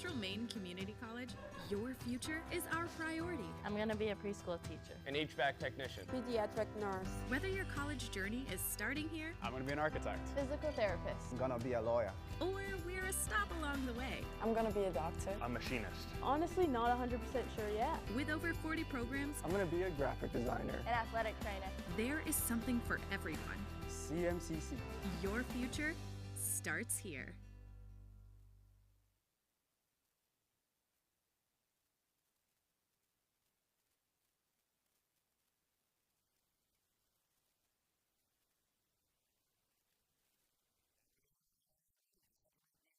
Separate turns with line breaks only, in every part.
Central Maine Community College, your future is our priority.
I'm going to be a preschool teacher.
An HVAC technician.
Pediatric nurse.
Whether your college journey is starting here,
I'm going to be an architect.
Physical therapist.
I'm going to be a lawyer.
Or we're a stop along the way.
I'm going to be a doctor.
A machinist.
Honestly, not 100% sure yet.
With over 40 programs,
I'm going to be a graphic designer.
An athletic trainer.
There is something for everyone.
CMCC.
Your future starts here.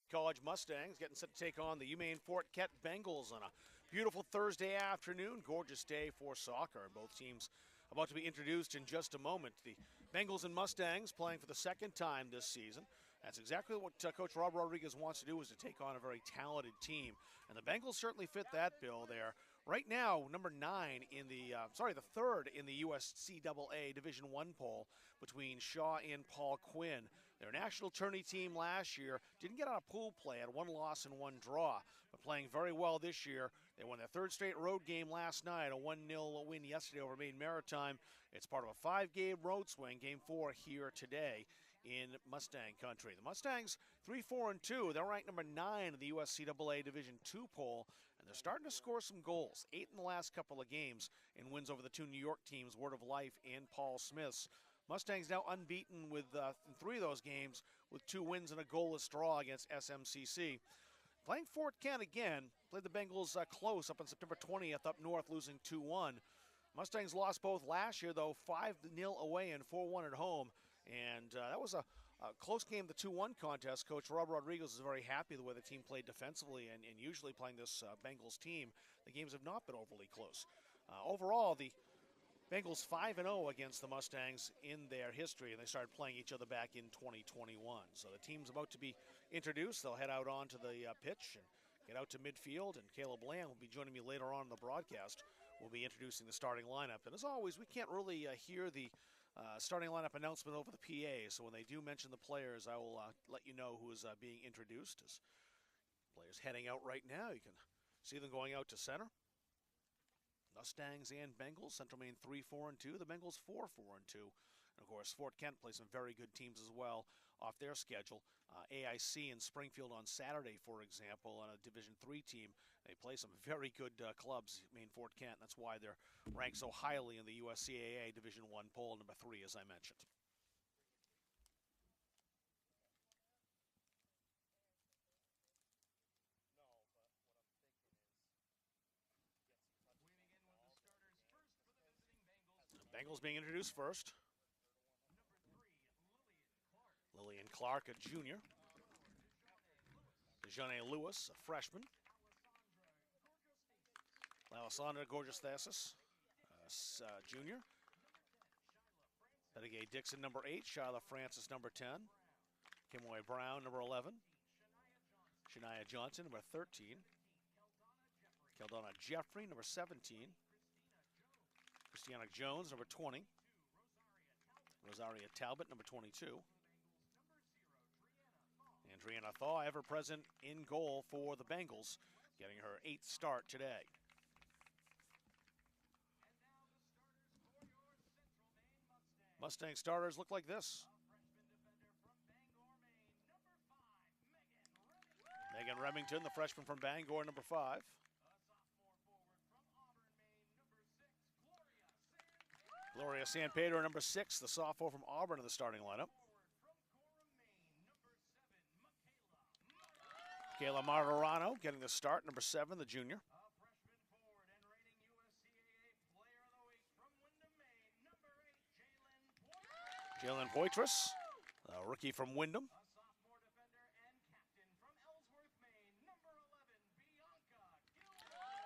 College Mustangs getting set to take on the UMFK Bengals on a beautiful Thursday afternoon. Gorgeous day for soccer. Both teams about to be introduced in just a moment. The Bengals and Mustangs playing for the second time this season. That's exactly what Coach Rob Rodriguez wants to do, is to take on a very talented team. And the Bengals certainly fit that bill there. Right now, number 9 in the third in the USCAA Division I poll between Shaw and Paul Quinn. Their national tourney team last year didn't get out of pool play, had 1 loss and 1 draw, but playing very well this year. They won their third straight road game last night, a 1-0 win yesterday over Maine Maritime. It's part of a 5-game road swing, game 4 here today in Mustang country. The Mustangs 3-4-2. They're ranked number 9 in the USCAA Division II poll, and they're starting to score some goals. 8 in the last couple of games in wins over the 2 New York teams, Word of Life and Paul Smith's. Mustangs now unbeaten with in 3 of those games, with 2 wins and a goalless draw against SMCC. Playing Fort Kent again, played the Bengals close up on September 20th up north, losing 2-1. Mustangs lost both last year, though, 5-0 away and 4-1 at home. And that was a close game, the 2-1 contest. Coach Rob Rodriguez is very happy the way the team played defensively, and usually playing this Bengals team, the games have not been overly close. Overall, the Bengals 5-0 against the Mustangs in their history, and they started playing each other back in 2021. So the team's about to be introduced. They'll head out onto the pitch and get out to midfield, and Caleb Lamb will be joining me later on in the broadcast. We'll be introducing the starting lineup. And as always, we can't really hear the starting lineup announcement over the PA, so when they do mention the players, I will let you know who is being introduced. As players heading out right now, you can see them going out to center. Mustangs and Bengals, Central Maine 3-4-2, the Bengals 4-4-2. And of course, Fort Kent plays some very good teams as well off their schedule. AIC in Springfield on Saturday, for example, on a Division III team. They play some very good clubs, Maine Fort Kent. That's why they're ranked so highly in the USCAA Division I poll, number 3, as I mentioned. Bengals being introduced first. Lillian Clark, a junior. Dejanay Lewis, a freshman. Alessandra Gorgeous-Thesis, junior. Pettigay Dixon, number 8. Shyla Francis, number 10. Kimoy Brown, number 11. Shania Johnson, number 13. Keldona Jeffrey, number 17. Christiana Jones, number 20. Rosaria Talbot, number 22. And Triana Thaw, ever present in goal for the Bengals, getting her 8th start today. Mustang starters look like this. Megan Remington, the freshman from Bangor, number 5. Gloria San Pedro, number 6, the sophomore from Auburn in the starting lineup. Kayla Martirano getting the start, number 7, the junior. Jalen Poitras, a rookie from Wyndham.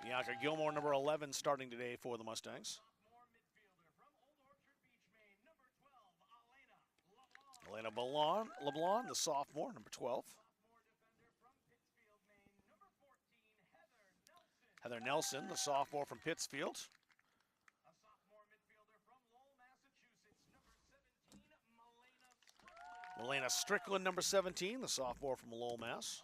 Bianca Gilmore, number 11, starting today for the Mustangs. Elena LeBlanc, the sophomore, number 12. Heather Nelson, the sophomore from Pittsfield. Melena Strickland, number 17, the sophomore from Lowell, Mass.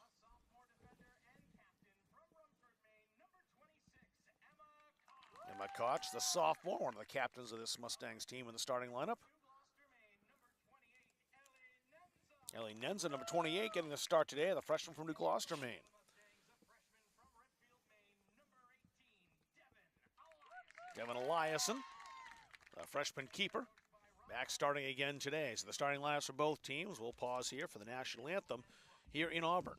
Emma Koch, the sophomore, one of the captains of this Mustangs team in the starting lineup. Ellie Nenza, number 28, getting the start today, the freshman from New Gloucester, Maine. Devin Eliason, the freshman keeper, back starting again today. So the starting lineups for both teams. We'll pause here for the national anthem here in Auburn.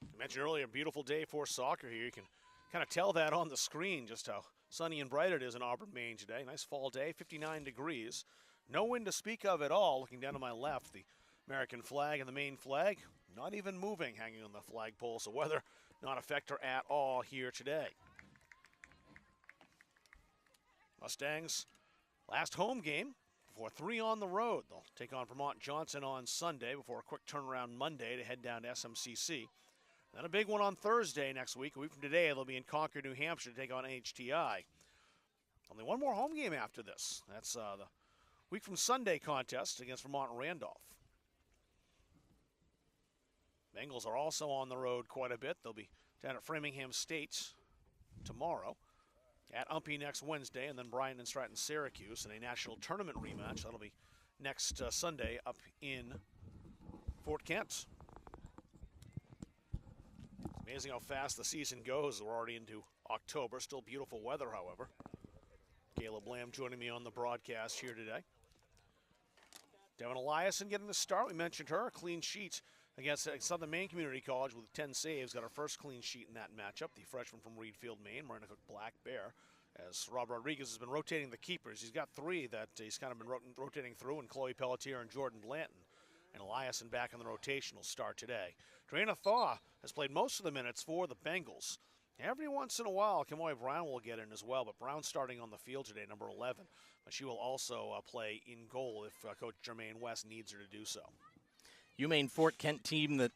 I mentioned earlier, a beautiful day for soccer here. You can kind of tell that on the screen just how sunny and bright it is in Auburn, Maine today. Nice fall day, 59 degrees. No wind to speak of at all. Looking down to my left, the American flag and the Maine flag not even moving, hanging on the flagpole. So weather not a factor at all here today. Mustangs last home game before 3 on the road. They'll take on Vermont Johnson on Sunday before a quick turnaround Monday to head down to SMCC. Then a big one on Thursday next week. A week from today, they'll be in Concord, New Hampshire to take on HTI. Only one more home game after this. That's the week from Sunday contest against Vermont Randolph. Bengals are also on the road quite a bit. They'll be down at Framingham State tomorrow, at Umpy next Wednesday, and then Bryan and Stratton Syracuse in a national tournament rematch. That'll be next Sunday up in Fort Kent. Amazing how fast the season goes. We're already into October. Still beautiful weather, however. Caleb Lamb joining me on the broadcast here today. Devin Eliason getting the start. We mentioned her. A clean sheet against Southern Maine Community College with 10 saves. Got her first clean sheet in that matchup. The freshman from Reedfield, Maine, Marina Cook Black Bear. As Rob Rodriguez has been rotating the keepers. He's got 3 that he's kind of been rotating through, and Chloe Pelletier and Jordan Blanton. And Eliason back in the rotation will start today. Drana Thaw has played most of the minutes for the Bengals. Every once in a while, Kamoy Brown will get in as well, but Brown starting on the field today, number 11. But she will also play in goal if Coach Jermaine West needs her to do so.
UMaine Fort Kent team that,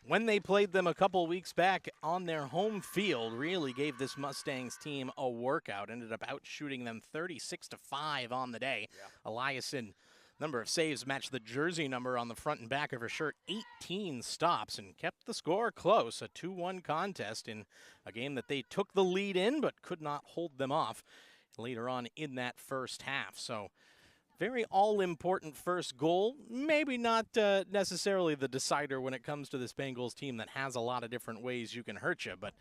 when they played them a couple weeks back on their home field, really gave this Mustangs team a workout. Ended up outshooting them 36-5 on the day. Yeah. Eliason, number of saves matched the jersey number on the front and back of her shirt, 18 stops, and kept the score close. A 2-1 contest in a game that they took the lead in but could not hold them off later on in that first half. So very all-important first goal. Maybe not necessarily the decider when it comes to this Bengals team that has a lot of different ways you can hurt you, but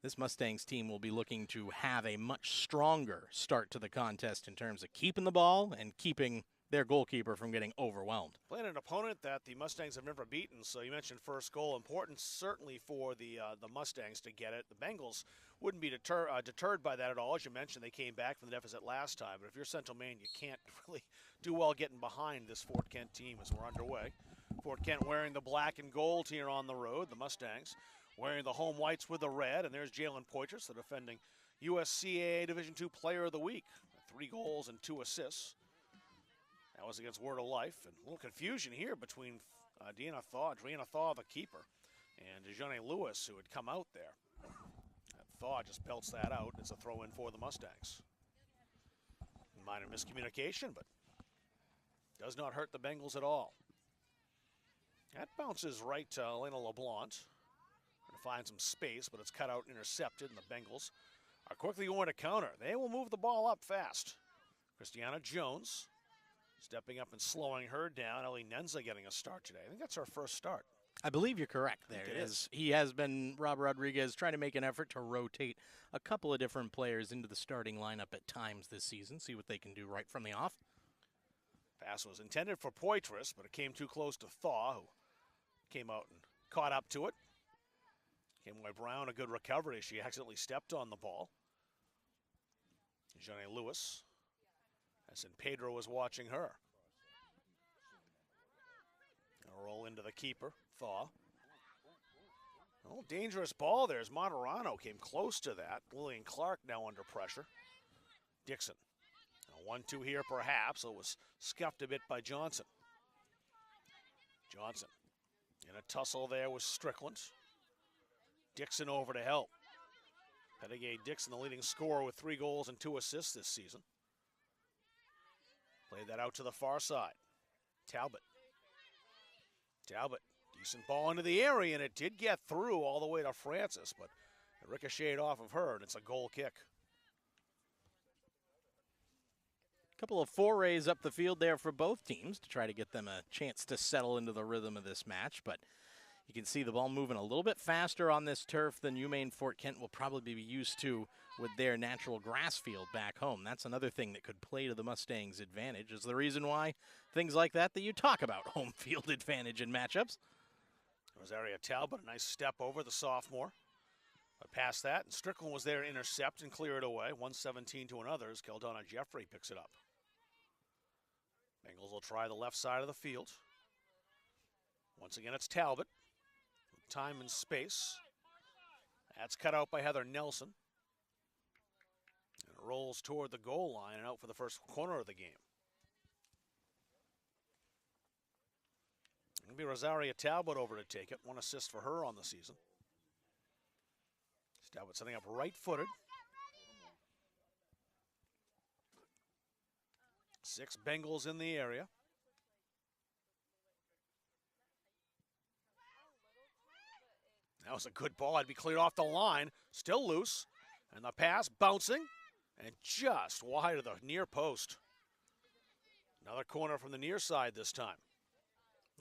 this Mustangs team will be looking to have a much stronger start to the contest in terms of keeping the ball and keeping their goalkeeper from getting overwhelmed.
Playing an opponent that the Mustangs have never beaten, so you mentioned first goal. Important certainly for the Mustangs to get it. The Bengals wouldn't be deterred by that at all. As you mentioned, they came back from the deficit last time, but if you're Central Maine, you can't really do well getting behind this Fort Kent team as we're underway. Fort Kent wearing the black and gold here on the road. The Mustangs wearing the home whites with the red, and there's Jalen Poitras, the defending USCAA Division II Player of the Week. 3 goals and 2 assists. That was against Word of Life. And a little confusion here between Drana Thaw, the keeper, and Dejanay Lewis, who had come out there. Thaw just belts that out. It's a throw in for the Mustangs. Minor miscommunication, but does not hurt the Bengals at all. That bounces right to Elena LeBlanc. Trying to find some space, but it's cut out and intercepted, and the Bengals are quickly going to counter. They will move the ball up fast. Christiana Jones stepping up and slowing her down. Ellie Nenza getting a start today. I think that's her first start.
I believe you're correct there.
It is.
He has been, Rob Rodriguez, trying to make an effort to rotate a couple of different players into the starting lineup at times this season, see what they can do right from the off.
Pass was intended for Poitras, but it came too close to Thaw, who came out and caught up to it. Came away Brown, a good recovery. She accidentally stepped on the ball. Jeanne Lewis, as in Pedro was watching her. A roll into the keeper, Thaw. Oh, dangerous ball there as Monterano came close to that. Lillian Clark now under pressure. Dixon. A 1-2 here perhaps. It was scuffed a bit by Johnson. Johnson in a tussle there with Strickland. Dixon over to help. Pettigay Dixon, the leading scorer with 3 goals and 2 assists this season. Played that out to the far side. Talbot. Talbot, decent ball into the area, and it did get through all the way to Francis, but it ricocheted off of her, and it's a goal kick.
A couple of forays up the field there for both teams to try to get them a chance to settle into the rhythm of this match, but you can see the ball moving a little bit faster on this turf than UMaine Fort Kent will probably be used to with their natural grass field back home. That's another thing that could play to the Mustangs' advantage. Is the reason why things like that you talk about home field advantage in matchups.
Rosaria Talbot, a nice step over the sophomore. But past that, and Strickland was there to intercept and clear it away. 117 to another as Keldona Jeffrey picks it up. Bengals will try the left side of the field. Once again, it's Talbot. Time and space. That's cut out by Heather Nelson. And it rolls toward the goal line and out for the first corner of the game. It'll be Rosaria Talbot over to take it. 1 assist for her on the season. Talbot setting up right-footed. 6 Bengals in the area. That was a good ball. Had to be cleared off the line. Still loose. And the pass bouncing. And just wide of the near post. Another corner from the near side this time.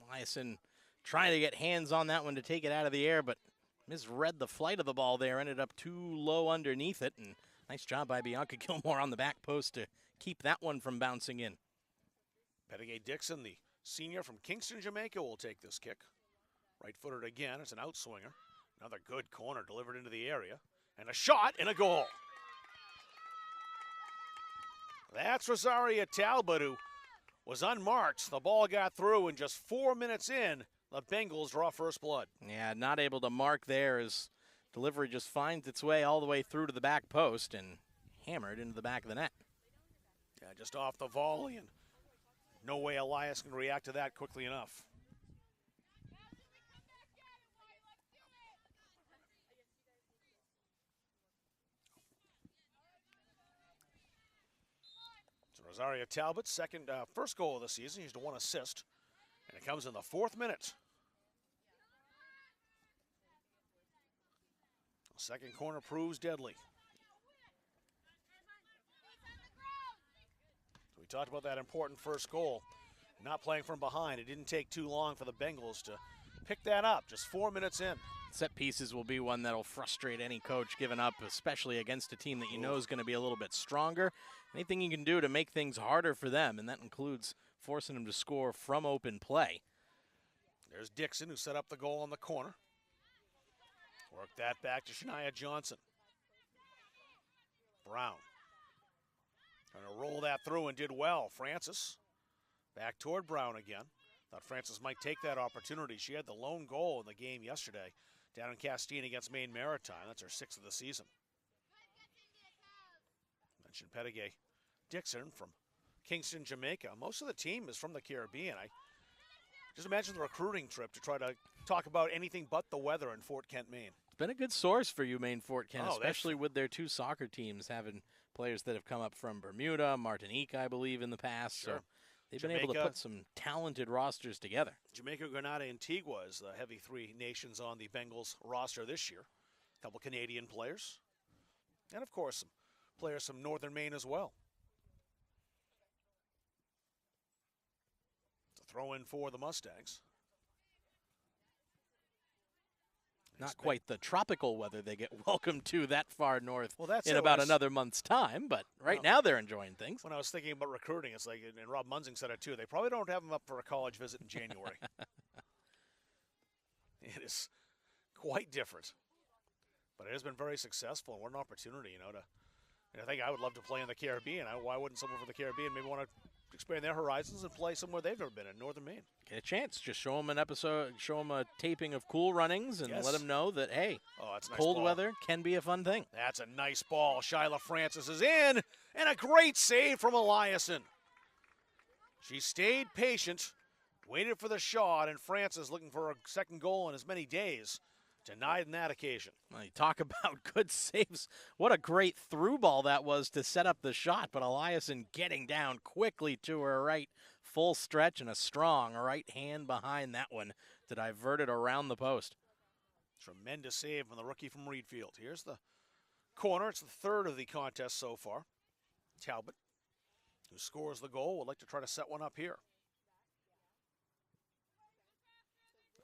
Eliason trying to get hands on that one to take it out of the air, but misread the flight of the ball there. Ended up too low underneath it. And nice job by Bianca Gilmore on the back post to keep that one from bouncing in.
Pettigay Dixon, the senior from Kingston, Jamaica, will take this kick. Right-footed again. It's an outswinger. Another good corner delivered into the area. And a shot and a goal. That's Rosaria Talbot, who was unmarked. The ball got through, and just 4 minutes in, the Bengals draw first blood.
Yeah, not able to mark there as delivery just finds its way all the way through to the back post and hammered into the back of the net.
Yeah, just off the volley, and no way Elias can react to that quickly enough. Rosaria Talbot, first goal of the season. He's to 1 assist, and it comes in the 4th minute. Second corner proves deadly. So we talked about that important first goal. Not playing from behind. It didn't take too long for the Bengals to pick that up, just 4 minutes in.
Set pieces will be one that'll frustrate any coach giving up, especially against a team that you know is going to be a little bit stronger. Anything you can do to make things harder for them, and that includes forcing them to score from open play.
There's Dixon, who set up the goal on the corner. Work that back to Shania Johnson. Brown trying to roll that through and did well. Francis back toward Brown again. Thought Francis might take that opportunity. She had the lone goal in the game yesterday down in Castine against Maine Maritime. That's her 6th of the season. Mentioned Pettigay Dixon from Kingston, Jamaica. Most of the team is from the Caribbean. I just imagine the recruiting trip to try to talk about anything but the weather in Fort Kent, Maine.
It's been a good source for UMaine Fort Kent,
Oh,
especially with their two soccer teams having players that have come up from Bermuda, Martinique, I believe, in the past.
Sure.
So they've been able to put some talented rosters together.
Jamaica, Grenada, Antigua is the heavy three nations on the Bengals roster this year. A couple Canadian players. And, of course, some players from Northern Maine as well. To throw in for the Mustangs.
Not quite the tropical weather they get welcomed to that far north
Well, that's
in
it.
about another month's time, but right now they're enjoying things.
When I was thinking about recruiting, it's like, and Rob Munzing said it too, they probably don't have them up for a college visit in January. It is quite different. But it has been very successful, and what an opportunity, and I think I would love to play in the Caribbean. Why wouldn't someone from the Caribbean maybe want to expand their horizons and play somewhere they've never been in Northern Maine?
Get a chance. Just show them an episode, show them a taping of Cool Runnings, and let them know that, hey,
that's a nice
cold
ball.
weather can be a fun thing.
That's a nice ball. Shyla Francis is in, and a great save from Eliason. She stayed patient, waited for the shot, and Francis, looking for a second goal in as many days, denied in that occasion.
Well, you talk about good saves. What a great through ball that was to set up the shot, but Eliason getting down quickly to her right, full stretch, and a strong right hand behind that one to divert it around the post.
Tremendous save from the rookie from Reedfield. Here's the corner. It's the third of the contest so far. Talbot, who scores the goal, would like to try to set one up here.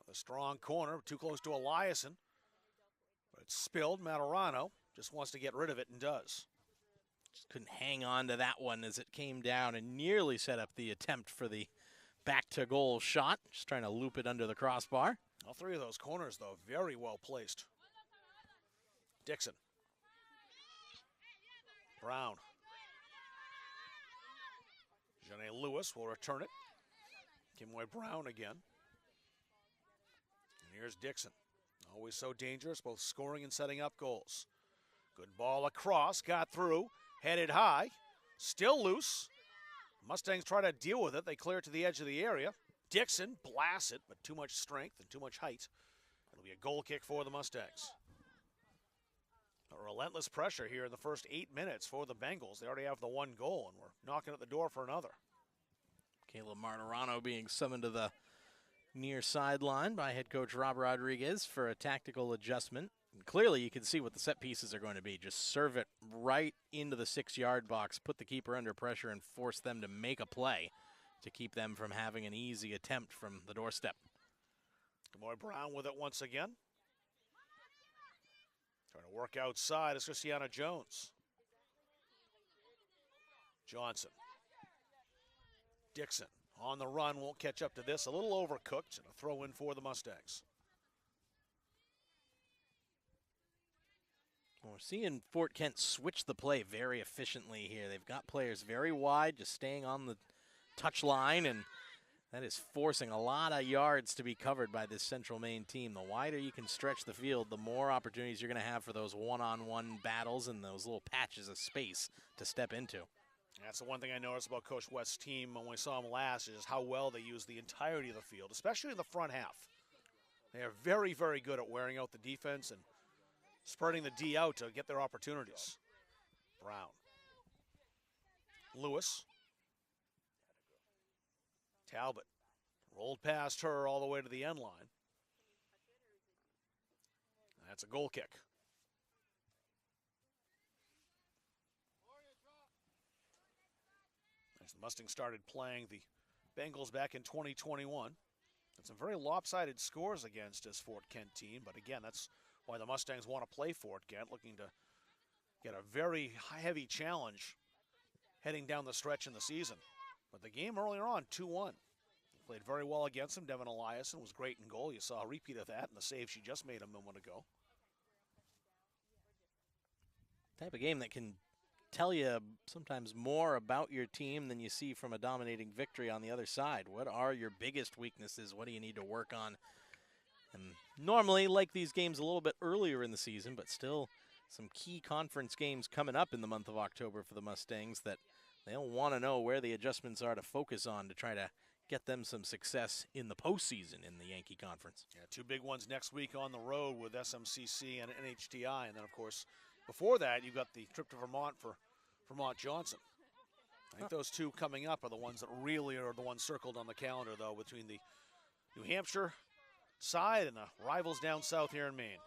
A strong corner, too close to Eliason. But it's spilled. Matarano just wants to get rid of it and does.
Just couldn't hang on to that one as it came down and nearly set up the attempt for the back-to-goal shot. Just trying to loop it under the crossbar.
All three of those corners, though, very well placed. Dixon. Brown. Janae Lewis will return it. Kimway Brown again. And here's Dixon. Always so dangerous, both scoring and setting up goals. Good ball across, got through, headed high, still loose. Mustangs try to deal with it. They clear it to the edge of the area. Dixon blasts it, but too much strength and too much height. It'll be a goal kick for the Mustangs. A relentless pressure here in the first 8 minutes for the Bengals. They already have the one goal, and we're knocking at the door for another.
Caleb Martirano being summoned to the near sideline by head coach Rob Rodriguez for a tactical adjustment. And clearly you can see what the set pieces are going to be. Just serve it right into the 6-yard box, put the keeper under pressure, and force them to make a play to keep them from having an easy attempt from the doorstep.
Kimway Brown with it once again. Trying to work outside is Christiana Jones. Johnson. Dixon on the run, won't catch up to this. A little overcooked, and a throw in for the Mustangs.
Well, we're seeing Fort Kent switch the play very efficiently here. They've got players very wide, just staying on the touch line, and that is forcing a lot of yards to be covered by this Central Maine team. The wider you can stretch the field, the more opportunities you're going to have for those one-on-one battles and those little patches of space to step into.
That's the one thing I noticed about Coach West's team when we saw him last is how well they use the entirety of the field, especially in the front half. They are very, very good at wearing out the defense and spreading the D out to get their opportunities. Brown. Lewis. Talbot. Rolled past her all the way to the end line. That's a goal kick. As the Mustangs started playing the Bengals back in 2021. And some very lopsided scores against this Fort Kent team, but again, that's why the Mustangs want to play Fort Kent, looking to get a very heavy challenge heading down the stretch in the season. But the game earlier on, 2-1. Played very well against him. Devin Eliason was great in goal. You saw a repeat of that in the save she just made a moment ago.
Type of game that can tell you sometimes more about your team than you see from a dominating victory on the other side. What are your biggest weaknesses? What do you need to work on? And normally, like these games a little bit earlier in the season, but still some key conference games coming up in the month of October for the Mustangs that they'll want to know where the adjustments are to focus on to try to get them some success in the postseason in the Yankee Conference.
Yeah, two big ones next week on the road with SMCC and NHTI. And then, of course, before that, you've got the trip to Vermont for Vermont Johnson. I think those two coming up are the ones that really are the ones circled on the calendar, though, between the New Hampshire side and the rivals down south here in Maine.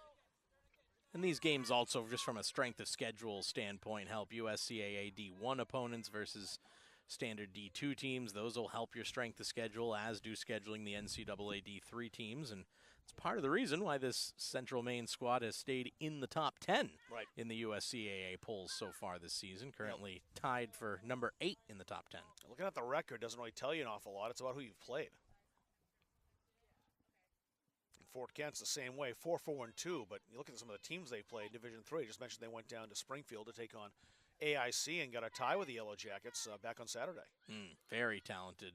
And these games also, just from a strength of schedule standpoint, help USCAA D1 opponents versus standard D2 teams. Those will help your strength of schedule, as do scheduling the NCAA D3 teams. And it's part of the reason why this Central Maine squad has stayed in the top 10 in the USCAA polls so far this season, currently tied for number 8 in the top 10.
Looking at the record doesn't really tell you an awful lot. It's about who you've played. Fort Kent's the same way, 4-4-2, but you look at some of the teams they played, Division III. Just mentioned they went down to Springfield to take on AIC and got a tie with the Yellow Jackets back on Saturday.
Very talented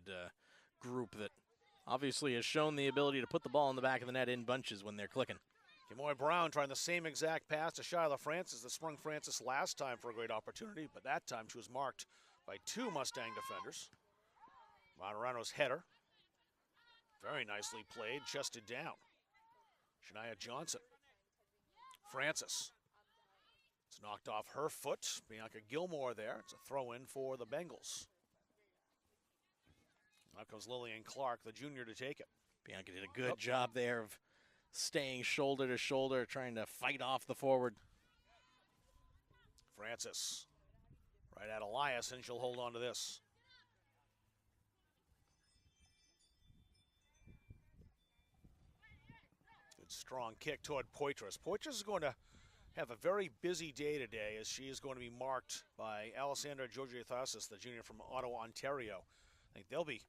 group that obviously has shown the ability to put the ball in the back of the net in bunches when they're clicking.
Kemoy Brown trying the same exact pass to Shyla Francis that sprung Francis last time for a great opportunity, but that time she was marked by two Mustang defenders. Monterano's header, very nicely played, chested down. Shania Johnson. Francis. It's knocked off her foot. Bianca Gilmore there. It's a throw-in for the Bengals. Now comes Lillian Clark, the junior, to take it.
Bianca did a good job there of staying shoulder to shoulder, trying to fight off the forward.
Francis. Right at Elias, and she'll hold on to this. Strong kick toward Poitras. Poitras is going to have a very busy day today, as she is going to be marked by Alessandra Georgiathasis, the junior from Ottawa, Ontario. I think they'll be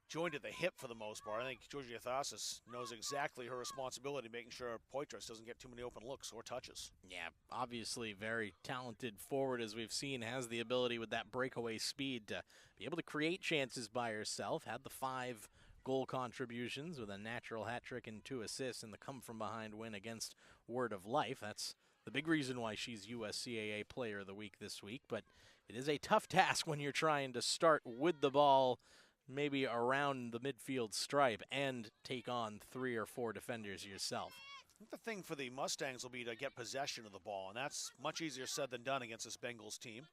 joined at the hip for the most part. I think Georgiathasis knows exactly her responsibility, making sure Poitras doesn't get too many open looks or touches.
Yeah, obviously very talented forward, as we've seen, has the ability with that breakaway speed to be able to create chances by herself. Had the 5 goal contributions with a natural hat trick and 2 assists in the come-from-behind win against Word of Life. That's the big reason why she's USCAA Player of the Week this week. But it is a tough task when you're trying to start with the ball maybe around the midfield stripe and take on 3 or 4 defenders yourself.
I think the thing for the Mustangs will be to get possession of the ball, and that's much easier said than done against this Bengals team.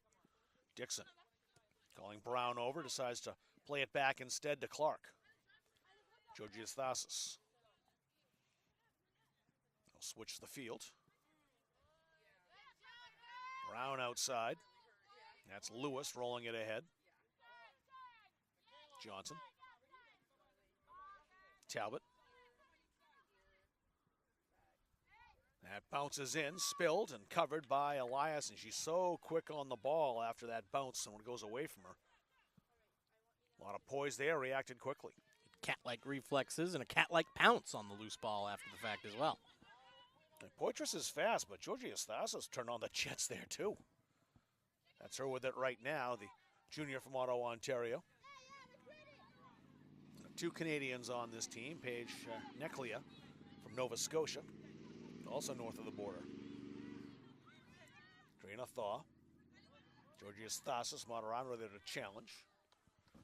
Dixon calling Brown over, decides to play it back instead to Clark. Georgiathasis. They'll switch the field. Brown outside. That's Lewis rolling it ahead. Johnson. Talbot. That bounces in, spilled, and covered by Elias, and she's so quick on the ball after that bounce and when it goes away from her. A lot of poise there, reacted quickly.
Cat-like reflexes and a cat-like pounce on the loose ball after the fact as well.
And Poitras is fast, but Georgiathasis turned on the jets there too. That's her with it right now, the junior from Ottawa, Ontario. 2 Canadians on this team, Paige Neclia from Nova Scotia, also north of the border. Trina Thaw. Georgiathasis, Monterano there to challenge.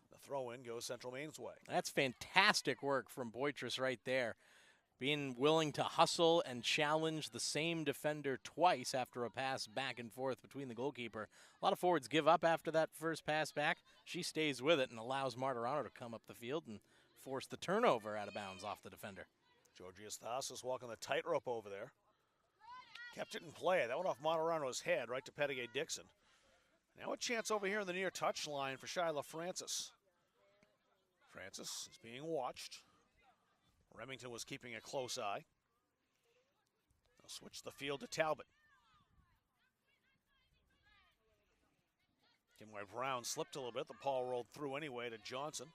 The throw-in goes Central Maine's way.
That's fantastic work from Poitras right there. Being willing to hustle and challenge the same defender twice after a pass back and forth between the goalkeeper. A lot of forwards give up after that first pass back. She stays with it and allows Martirano to come up the field and force the turnover out of bounds off the defender.
Georgiathasis walking the tightrope over there. Kept it in play. That went off Martirano's head right to Pettigay Dixon. Now a chance over here in the near touch line for Shyla Francis. Francis is being watched. Remington was keeping a close eye. They'll switch the field to Talbot. Kimway Brown slipped a little bit. The ball rolled through anyway to Johnson.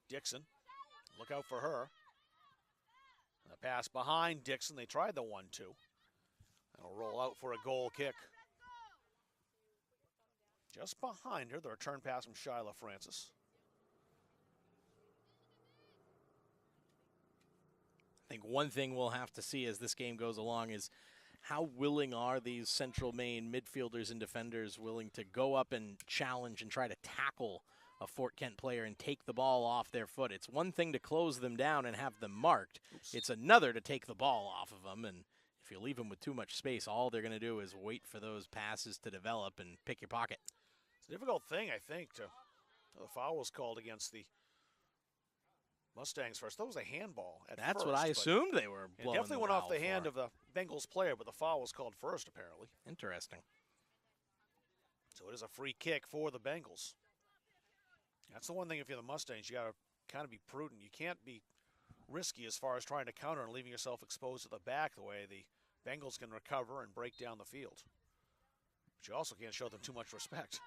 Dixon, look out for her. And the pass behind Dixon. They tried the 1-2. That'll roll out for a goal kick. Just behind her, the return pass from Shyla Francis.
I think one thing we'll have to see as this game goes along is how willing are these Central Maine midfielders and defenders willing to go up and challenge and try to tackle a Fort Kent player and take the ball off their foot. It's one thing to close them down and have them marked. It's another to take the ball off of them, and if you leave them with too much space, all they're going to do is wait for those passes to develop and pick your pocket.
It's a difficult thing, I think, to the foul was called against the Mustangs first. That was a handball at first.
That's what I assumed they were
It
blowing
definitely
the
went off the
whistle
hand
for.
of the Bengals player, but the foul was called first, apparently.
Interesting.
So it is a free kick for the Bengals. That's the one thing if you're the Mustangs, you got to kind of be prudent. You can't be risky as far as trying to counter and leaving yourself exposed at the back the way the Bengals can recover and break down the field. But you also can't show them too much respect.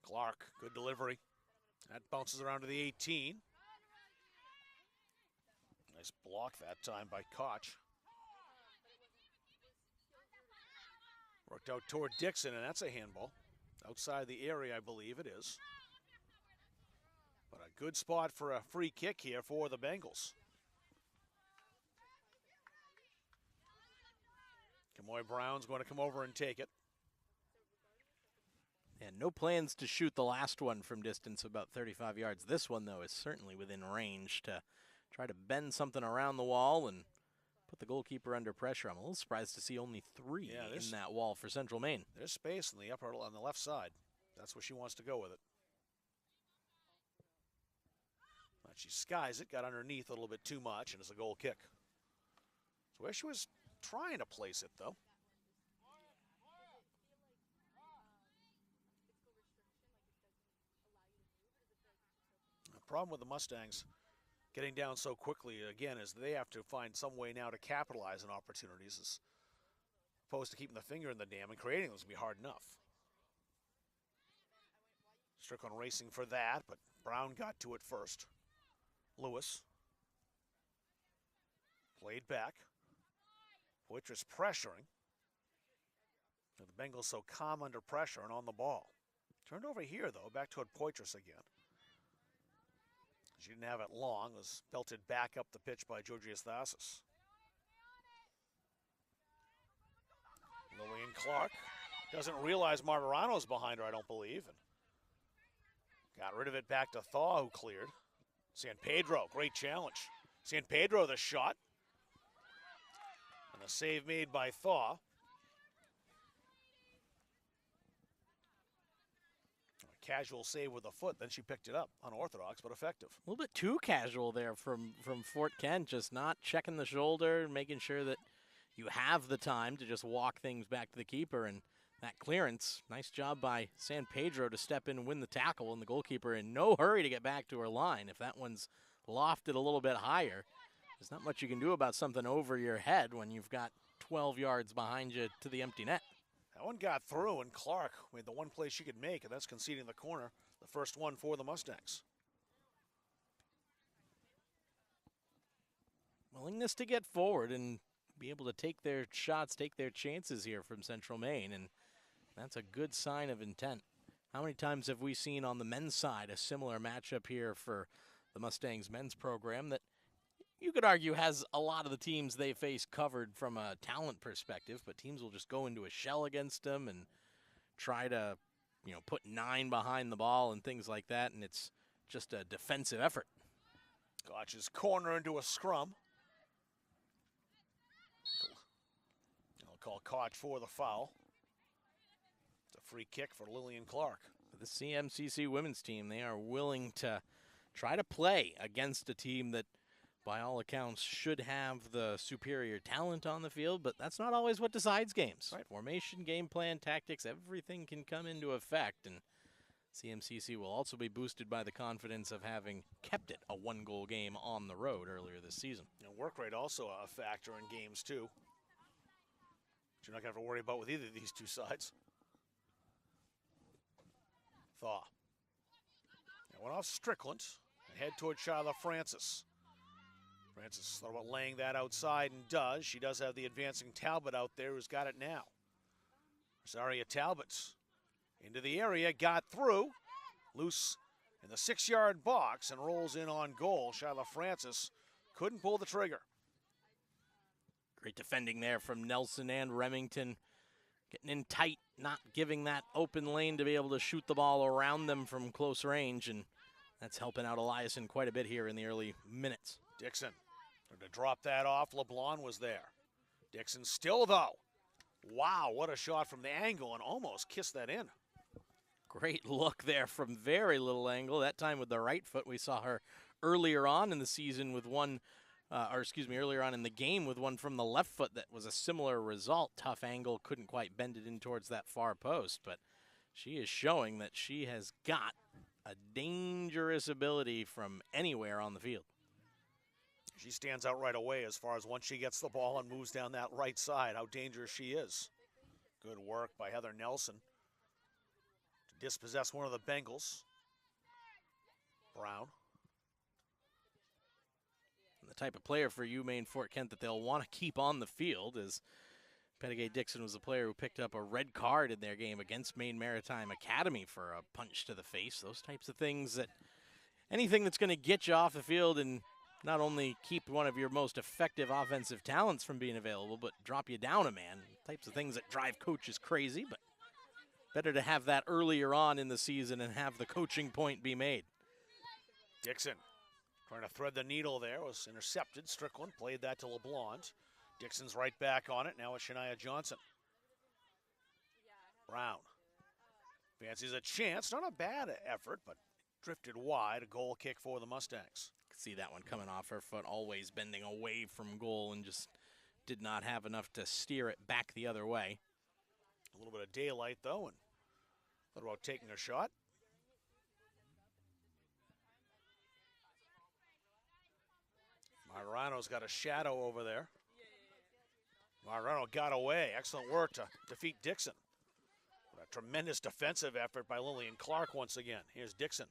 Clark, good delivery. That bounces around to the 18. Nice block that time by Koch. Worked out toward Dixon, and that's a handball. Outside the area, I believe it is. But a good spot for a free kick here for the Bengals. Kamoy Brown's going to come over and take it.
And no plans to shoot the last one from distance about 35 yards. This one, though, is certainly within range to try to bend something around the wall and put the goalkeeper under pressure. I'm a little surprised to see only three in that wall for Central Maine.
There's space on the left side. That's where she wants to go with it. But she skies it, got underneath a little bit too much, and it's a goal kick. So where she was trying to place it, though. The problem with the Mustangs getting down so quickly, again, is they have to find some way now to capitalize on opportunities as opposed to keeping the finger in the dam, and creating those will be hard enough. Strickland racing for that, but Brown got to it first. Lewis. Played back. Poitras pressuring. And the Bengals so calm under pressure and on the ball. Turned over here, though, back toward Poitras again. She didn't have it long. It was belted back up the pitch by Georgios Thasis. Lillian Clark doesn't realize Martirano's behind her, I don't believe. And got rid of it back to Thaw, who cleared. San Pedro, great challenge. San Pedro, the shot. And the save made by Thaw. Casual save with a foot, then she picked it up. Unorthodox, but effective.
A little bit too casual there from Fort Kent, just not checking the shoulder, making sure that you have the time to just walk things back to the keeper. And that clearance, nice job by San Pedro to step in and win the tackle, and the goalkeeper in no hurry to get back to her line. If that one's lofted a little bit higher, there's not much you can do about something over your head when you've got 12 yards behind you to the empty net.
That one got through, and Clark made the one play she could make, and that's conceding the corner, the first one for the Mustangs.
Willingness to get forward and be able to take their shots, take their chances here from Central Maine, and that's a good sign of intent. How many times have we seen on the men's side a similar matchup here for the Mustangs men's program that you could argue has a lot of the teams they face covered from a talent perspective, but teams will just go into a shell against them and try to, put 9 behind the ball and things like that, and it's just a defensive effort.
Koch's corner into a scrum. I'll call Koch for the foul. It's a free kick for Lillian Clark.
The CMCC women's team, they are willing to try to play against a team that, by all accounts, should have the superior talent on the field, but that's not always what decides games.
Right.
Formation, game plan, tactics, everything can come into effect, and CMCC will also be boosted by the confidence of having kept it a one-goal game on the road earlier this season.
And work rate also a factor in games, too. Which you're not going to have to worry about with either of these two sides. Thaw. That went off Strickland and head toward Shyla Francis. Francis thought about laying that outside and does. She does have the advancing Talbot out there who's got it now. Rosaria Talbot into the area, got through. Loose in the 6-yard box and rolls in on goal. Shyla Francis couldn't pull the trigger.
Great defending there from Nelson and Remington. getting in tight, not giving that open lane to be able to shoot the ball around them from close range, and that's helping out Eliason quite a bit here in the early minutes.
Dixon to drop that off. LeBlanc was there. Dixon still, though. Wow, what a shot from the angle, and almost kissed that in.
Great look there from very little angle, that time with the right foot. We saw her earlier on in the season with one, earlier on in the game with one from the left foot that was a similar result. Tough angle, couldn't quite bend it in towards that far post, but she is showing that she has got a dangerous ability from anywhere on the field.
She stands out right away as far as once she gets the ball and moves down that right side, how dangerous she is. Good work by Heather Nelson to dispossess one of the Bengals. Brown.
And the type of player for UMaine Fort Kent that they'll want to keep on the field is Pettigay Dixon was a player who picked up a red card in their game against Maine Maritime Academy for a punch to the face. Those types of things that anything that's going to get you off the field and not only keep one of your most effective offensive talents from being available, but drop you down a man. Types of things that drive coaches crazy, but better to have that earlier on in the season and have the coaching point be made.
Dixon trying to thread the needle there, was intercepted. Strickland played that to LeBlanc. Dixon's right back on it. Now it's Shania Johnson. Brown fancies a chance. Not a bad effort, but drifted wide. A goal kick for the Mustangs.
See that one coming off her foot, always bending away from goal and just did not have enough to steer it back the other way.
A little bit of daylight, though, and thought about taking a shot. Marano's got a shadow over there. Marano got away. Excellent work to defeat Dixon. What a tremendous defensive effort by Lillian Clark once again. Here's Dixon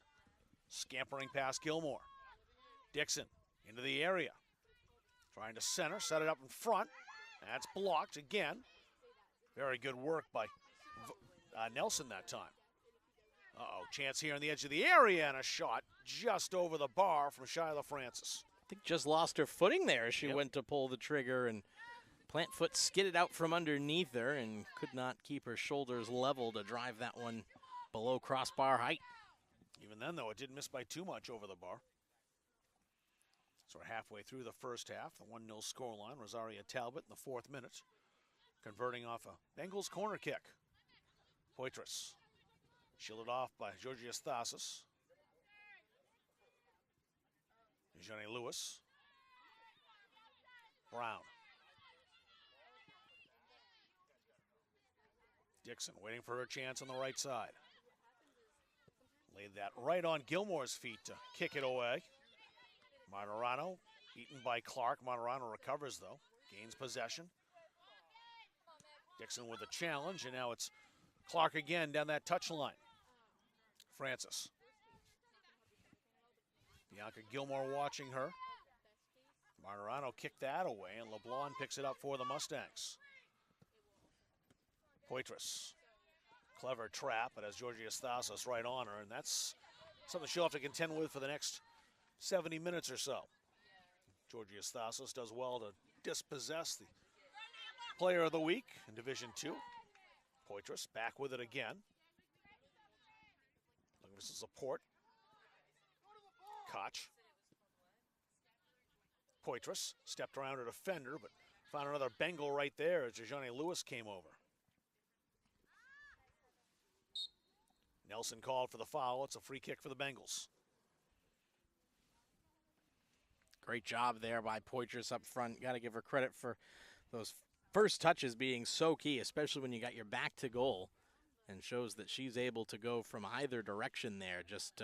scampering past Gilmore. Dixon into the area. Trying to center, set it up in front. That's blocked again. Very good work by Nelson that time. Uh-oh, chance here on the edge of the area and a shot just over the bar from Shyla Francis.
I think just lost her footing there as she went to pull the trigger, and plant foot skidded out from underneath her and could not keep her shoulders level to drive that one below crossbar height.
Even then, though, it didn't miss by too much over the bar. So we're halfway through the first half. The 1-0 scoreline. Rosaria Talbot in the 4th minute, converting off a Bengals corner kick. Poitras shielded off by Georgios Thasis. Johnny Lewis. Brown. Dixon waiting for her chance on the right side. Laid that right on Gilmore's feet to kick it away. Marano beaten by Clark. Marano recovers, though. Gains possession. Dixon with a challenge, and now it's Clark again down that touchline. Francis. Bianca Gilmore watching her. Marano kicked that away, and LeBlanc picks it up for the Mustangs. Poitras. Clever trap, but has Georgios Thasis right on her, and that's something she'll have to contend with for the next 70 minutes or so. Georgios Thasis does well to dispossess the player of the week in Division II. Poitras back with it again. Looking for some support. Koch. Poitras stepped around a defender, but found another Bengal right there as Jejani Lewis came over. Nelson called for the foul. It's a free kick for the Bengals.
Great job there by Poitras up front. Got to give her credit for those first touches being so key, especially when you got your back to goal, and shows that she's able to go from either direction there, just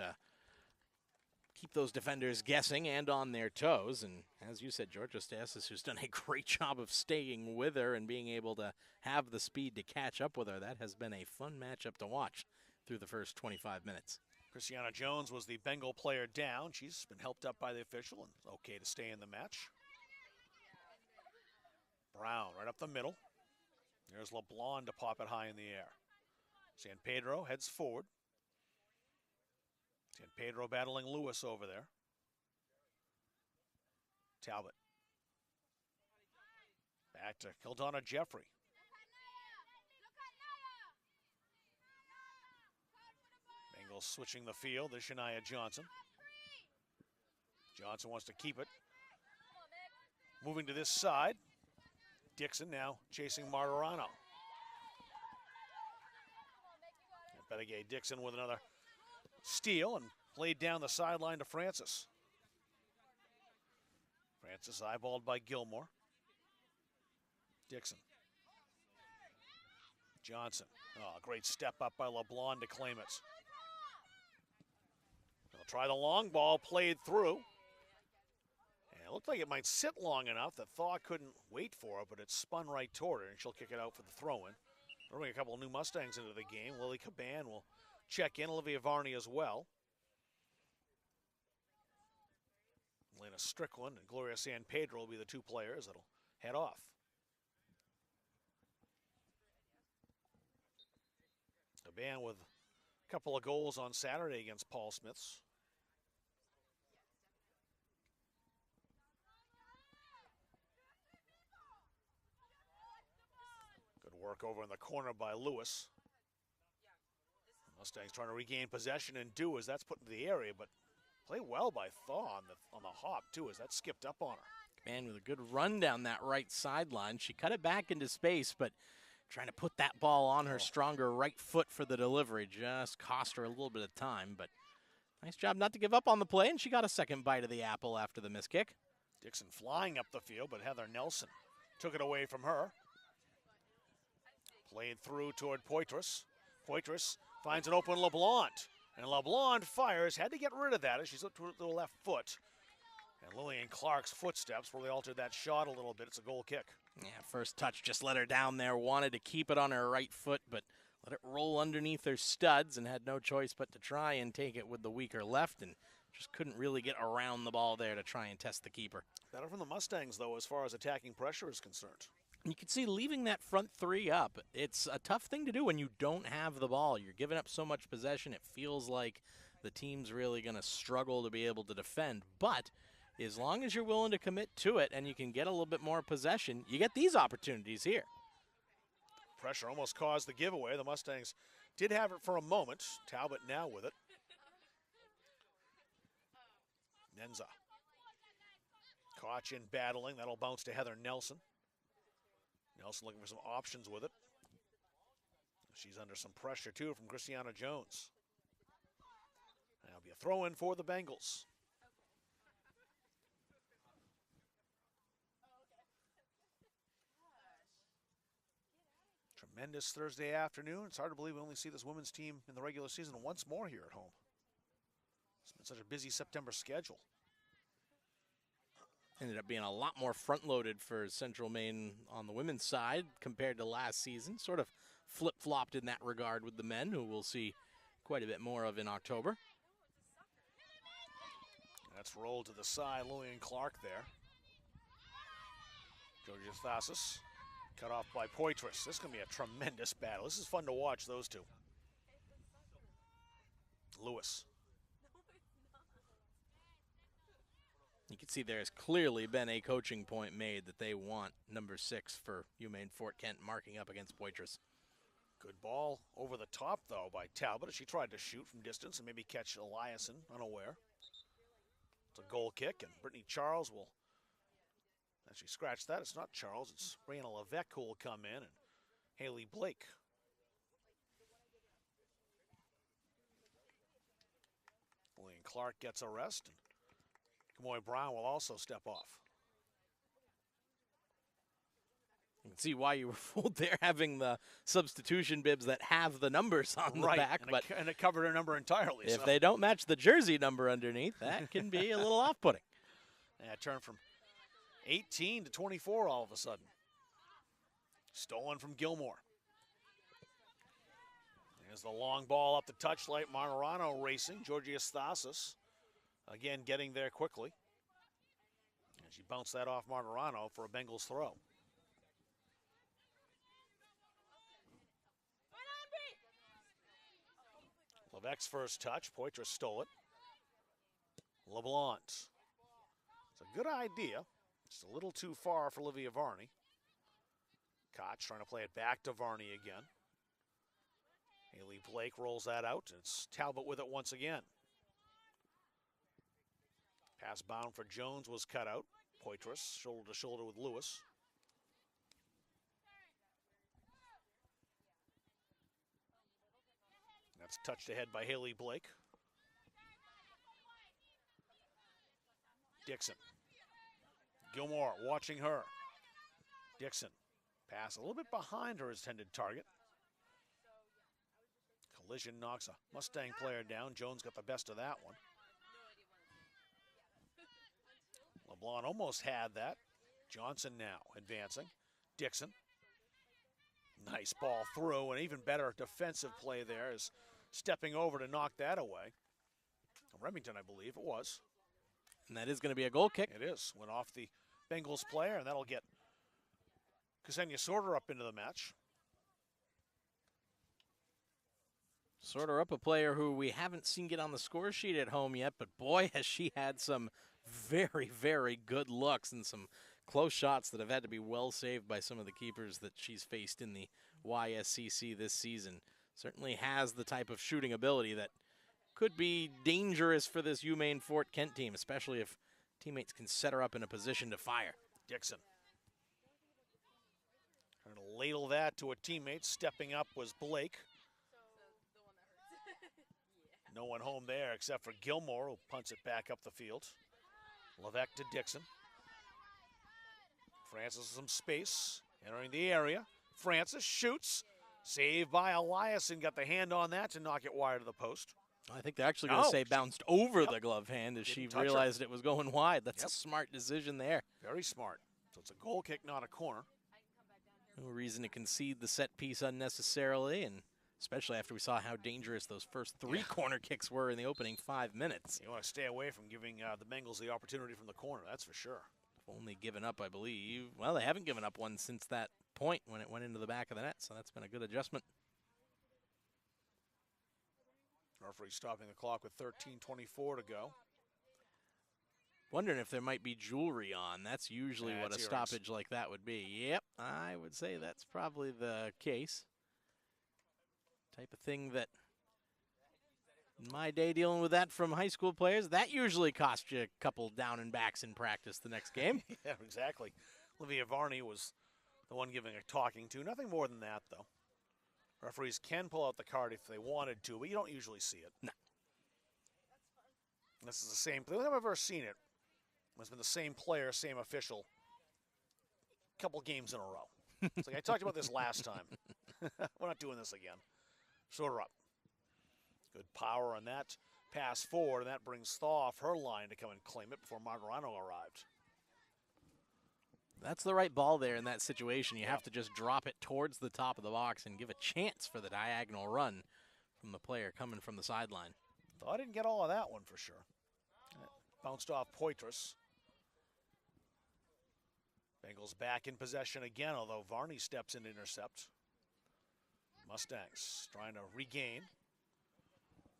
keep those defenders guessing and on their toes. And as you said, Georgia Stasis, who's done a great job of staying with her and being able to have the speed to catch up with her. That has been a fun matchup to watch through the first 25 minutes.
Christiana Jones was the Bengal player down. She's been helped up by the official and okay to stay in the match. Brown right up the middle. There's LeBlanc to pop it high in the air. San Pedro heads forward. San Pedro battling Lewis over there. Talbot. Back to Kildana Jeffrey. Bengals switching the field. There's Shania Johnson. Johnson wants to keep it. Moving to this side. Dixon now chasing Martirano. Benegay Dixon with another steal and played down the sideline to Francis. Francis eyeballed by Gilmore. Dixon. Johnson. Oh, great step up by LeBlanc to claim it. They'll try the long ball, played through. And it looked like it might sit long enough that Thaw couldn't wait for it, but it spun right toward her, and she'll kick it out for the throw-in. We're bringing a couple of new Mustangs into the game. Lily Caban will check in, Olivia Varney as well. Elena Strickland and Gloria San Pedro will be the two players that'll head off. Caban with a couple of goals on Saturday against Paul Smiths. Good work over in the corner by Lewis. Mustangs trying to regain possession and do as that's put into the area, but play well by Thaw on the hop too as that skipped up on her.
Man, with a good run down that right sideline. She cut it back into space, but trying to put that ball on her stronger right foot for the delivery just cost her a little bit of time, but nice job not to give up on the play, and she got a second bite of the apple after the missed kick.
Dixon flying up the field, but Heather Nelson took it away from her. Played through toward Poitras. Poitras finds an open LeBlanc, and LeBlanc fires, had to get rid of that as she's looked to the left foot. And Lillian Clark's footsteps really altered that shot a little bit. It's a goal kick.
Yeah, first touch just let her down there. Wanted to keep it on her right foot, but let it roll underneath her studs and had no choice but to try and take it with the weaker left and just couldn't really get around the ball there to try and test the keeper.
Better from the Mustangs, though, as far as attacking pressure is concerned.
You can see leaving that front three up, it's a tough thing to do when you don't have the ball. You're giving up so much possession, it feels like the team's really going to struggle to be able to defend. But as long as you're willing to commit to it and you can get a little bit more possession, you get these opportunities here.
Pressure almost caused the giveaway. The Mustangs did have it for a moment. Talbot now with it. Nenza. Koch in battling. That'll bounce to Heather Nelson. Nelson looking for some options with it. She's under some pressure, too, from Christiana Jones. That'll be a throw-in for the Bengals. Tremendous Thursday afternoon. It's hard to believe we only see this women's team in the regular season once more here at home. It's been such a busy September schedule.
Ended up being a lot more front-loaded for Central Maine on the women's side compared to last season. Sort of flip-flopped in that regard with the men, who we'll see quite a bit more of in October.
That's rolled to the side. Lillian Clark there. Georgia Thasis cut off by Poitras. This is going to be a tremendous battle. This is fun to watch, those two. Lewis.
You can see there has clearly been a coaching point made that they want number 6 for UMaine Fort Kent marking up against Poitras.
Good ball over the top, though, by Talbot. She tried to shoot from distance and maybe catch Eliason unaware. It's a goal kick, and Brittany Charles will actually scratch that. It's not Charles, it's Brianna Levesque who will come in, and Haley Blake. Lillian Clark gets a rest, and Kamoy Brown will also step off.
You can see why you were fooled there, having the substitution bibs that have the numbers on the back.
And it covered her number entirely.
If they don't match the jersey number underneath, that can be a little off-putting.
Yeah, it turned from 18 to 24 all of a sudden. Stolen from Gilmore. There's the long ball up the touchlight. Martirano racing. Georgia Stasis again getting there quickly. And she bounced that off Martirano for a Bengals throw. Levesque's first touch. Poitras stole it. LeBlanc. It's a good idea. Just a little too far for Olivia Varney. Koch trying to play it back to Varney again. Haley Blake rolls that out. It's Talbot with it once again. Pass bound for Jones was cut out. Poitras shoulder to shoulder with Lewis. That's touched ahead by Haley Blake. Dixon. Gilmore watching her. Dixon. Pass a little bit behind her intended target. Collision knocks a Mustang player down. Jones got the best of that one. LeBlanc almost had that. Johnson now advancing. Dixon. Nice ball through, and even better defensive play there is stepping over to knock that away. Remington, I believe it was.
And that is going to be a goal kick.
It is. Went off the Bengals player, and that'll get Ksenia Sorter up into the match.
Sorter up, a player who we haven't seen get on the score sheet at home yet, but boy, has she had some very, very good looks and some close shots that have had to be well saved by some of the keepers that she's faced in the YSCC this season. Certainly has the type of shooting ability that could be dangerous for this UMaine Fort Kent team, especially if teammates can set her up in a position to fire.
Dixon. Trying to ladle that to a teammate. Stepping up was Blake. No one home there except for Gilmore, who punts it back up the field. Levesque to Dixon. Francis with some space, entering the area. Francis shoots. Saved by Eliason. Got the hand on that to knock it wide of the post.
I think they're actually going to say bounced over the glove hand as she realized it was going wide. That's a smart decision there.
Very smart. So it's a goal kick, not a corner.
No reason to concede the set piece unnecessarily, and especially after we saw how dangerous those first three corner kicks were in the opening 5 minutes.
You want to stay away from giving the Bengals the opportunity from the corner, that's for sure.
Only given up, I believe. Well, they haven't given up one since that point when it went into the back of the net, so that's been a good adjustment.
Referee stopping the clock with 13:24 to go.
Wondering if there might be jewelry on. That's usually what a
earrings.
stoppage like that would be. Yep, I would say that's probably the case. Type of thing that, in my day dealing with that from high school players, that usually cost you a couple down and backs in practice the next game.
Yeah, exactly. Olivia Varney was the one giving a talking to. Nothing more than that, though. Referees can pull out the card if they wanted to, but you don't usually see it.
No.
This is the same. The only time I've ever seen it has been the same player, same official, couple games in a row. It's like I talked about this last time. We're not doing this again. Sorter up. Good power on that pass forward, and that brings Thaw off her line to come and claim it before Margarano arrived.
That's the right ball there in that situation. You have to just drop it towards the top of the box and give a chance for the diagonal run from the player coming from the sideline.
Thaw didn't get all of that one for sure. Bounced off Poitras. Bengals back in possession again, although Varney steps in to intercept. Mustangs trying to regain.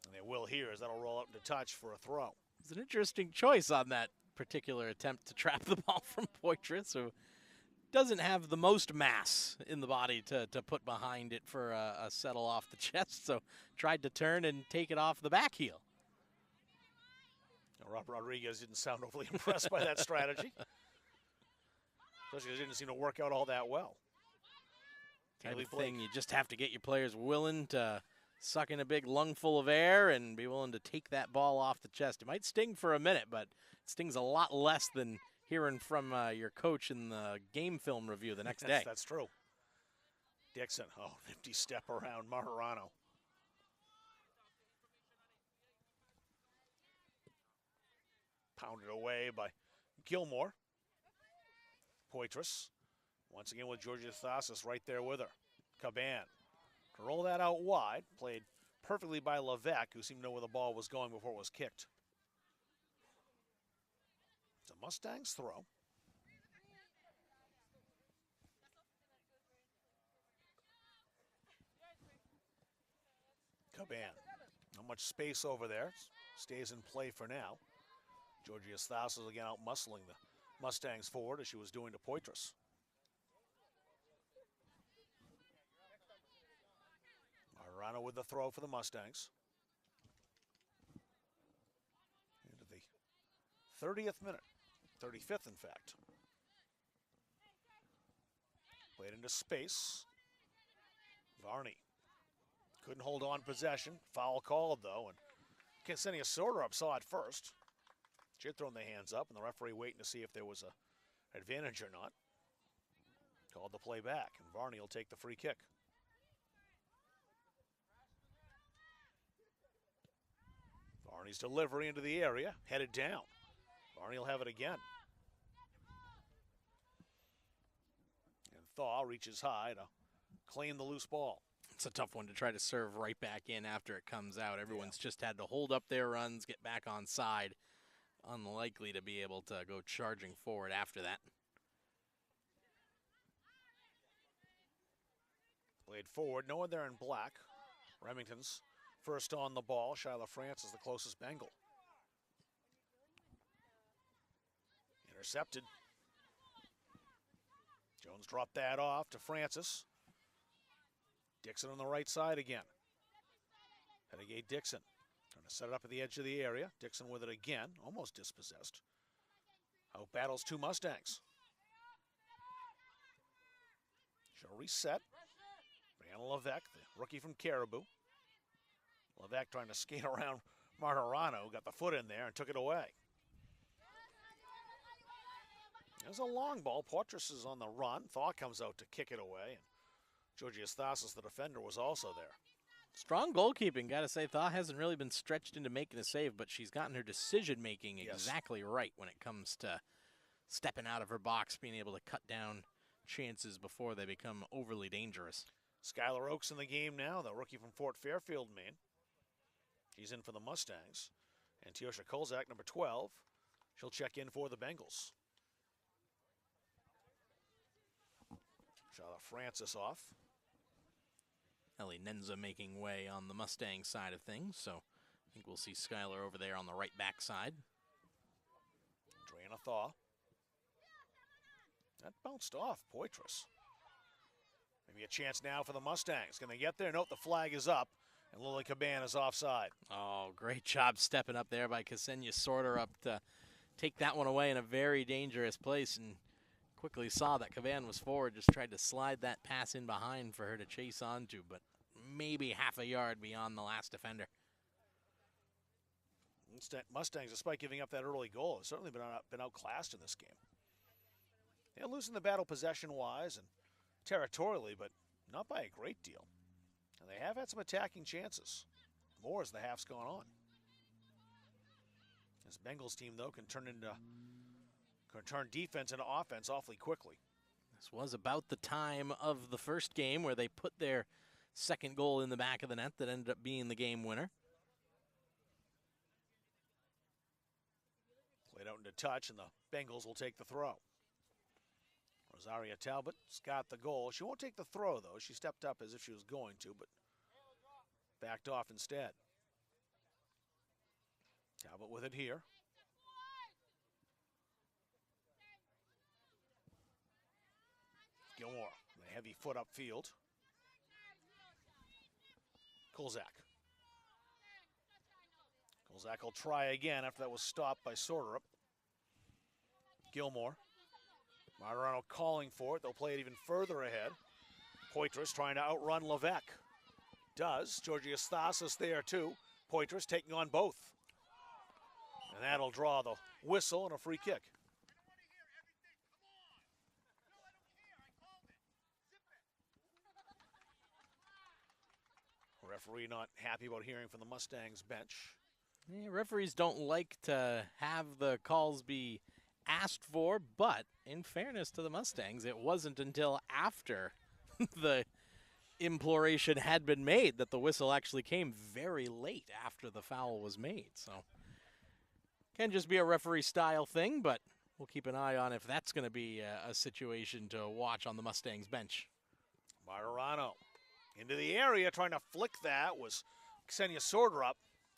And they will here as that'll roll up into touch for a throw.
It's an interesting choice on that particular attempt to trap the ball from Poitras, who doesn't have the most mass in the body to put behind it for a settle off the chest, so tried to turn and take it off the back heel.
Now, Rob Rodriguez didn't sound overly impressed by that strategy. Especially because it didn't seem to work out all that well.
Type of thing, you just have to get your players willing to suck in a big lungful of air and be willing to take that ball off the chest. It might sting for a minute, but it stings a lot less than hearing from your coach in the game film review the next day.
That's true. Dixon, nifty step around Margarano. Pounded away by Gilmore. Poitras, once again with Georgia Thasis right there with her. Caban, to roll that out wide, played perfectly by Levesque, who seemed to know where the ball was going before it was kicked. It's a Mustangs throw. Caban, not much space over there. Stays in play for now. Georgia Thasis again out muscling the Mustangs forward as she was doing to Poitras. Marano with the throw for the Mustangs. Into the 30th minute. 35th, in fact. Played into space. Varney couldn't hold on possession. Foul called, though, and Ksenia Sorderup saw it first. She had thrown their hands up, and the referee waiting to see if there was an advantage or not. Called the play back, and Varney will take the free kick. Varney's delivery into the area, headed down. Varney will have it again. And Thaw reaches high to claim the loose ball.
It's a tough one to try to serve right back in after it comes out. Everyone's just had to hold up their runs, get back on side. Unlikely to be able to go charging forward after that.
Played forward, no one there in black. Remington's first on the ball. Shyla France is the closest Bengal. Intercepted. Jones dropped that off to Francis. Dixon on the right side again. Pettigay Dixon trying to set it up at the edge of the area. Dixon with it again, almost dispossessed. Out battles two Mustangs. She'll reset. Brianna Levesque, the rookie from Caribou. Levesque trying to skate around Martirano, got the foot in there and took it away. There's a long ball. Poitras is on the run. Thaw comes out to kick it away. And Georgios Thassis, the defender, was also there.
Strong goalkeeping, gotta say. Thaw hasn't really been stretched into making a save, but she's gotten her decision-making exactly right when it comes to stepping out of her box, being able to cut down chances before they become overly dangerous.
Skylar Oakes in the game now, the rookie from Fort Fairfield, Maine. She's in for the Mustangs. And Teosha Kolzak, number 12, she'll check in for the Bengals. Shyla Francis off.
Ellie Nenza making way on the Mustang side of things, so I think we'll see Skylar over there on the right back side.
Adriana Thaw. That bounced off Poitras. Maybe a chance now for the Mustangs. Can they get there? Nope, the flag is up, and Lily Caban is offside.
Oh, great job stepping up there by Ksenia Sorderup to take that one away in a very dangerous place, and quickly saw that Caban was forward, just tried to slide that pass in behind for her to chase onto, but maybe half a yard beyond the last defender.
Mustangs, despite giving up that early goal, have certainly been outclassed in this game. They're losing the battle possession-wise and territorially, but not by a great deal. And they have had some attacking chances, more as the half's gone on. This Bengals team, though, can turn defense into offense awfully quickly.
This was about the time of the first game where they put their second goal in the back of the net that ended up being the game winner.
Played out into touch, and the Bengals will take the throw. Rosaria Talbot's got the goal. She won't take the throw, though. She stepped up as if she was going to, but backed off instead. Talbot with it here. Gilmore, the heavy foot upfield. Kolzak. Kolzak will try again after that was stopped by Sorderup. Gilmore. Martirano calling for it. They'll play it even further ahead. Poitras trying to outrun Levesque. Does. Georgios Thassis there too. Poitras taking on both. And that'll draw the whistle and a free kick. Referee not happy about hearing from the Mustangs bench.
Yeah, referees don't like to have the calls be asked for, but in fairness to the Mustangs, it wasn't until after the imploration had been made that the whistle actually came very late after the foul was made. So can just be a referee style thing, but we'll keep an eye on if that's going to be a situation to watch on the Mustangs bench.
Martirano into the area, trying to flick that was Ksenia Sorderup,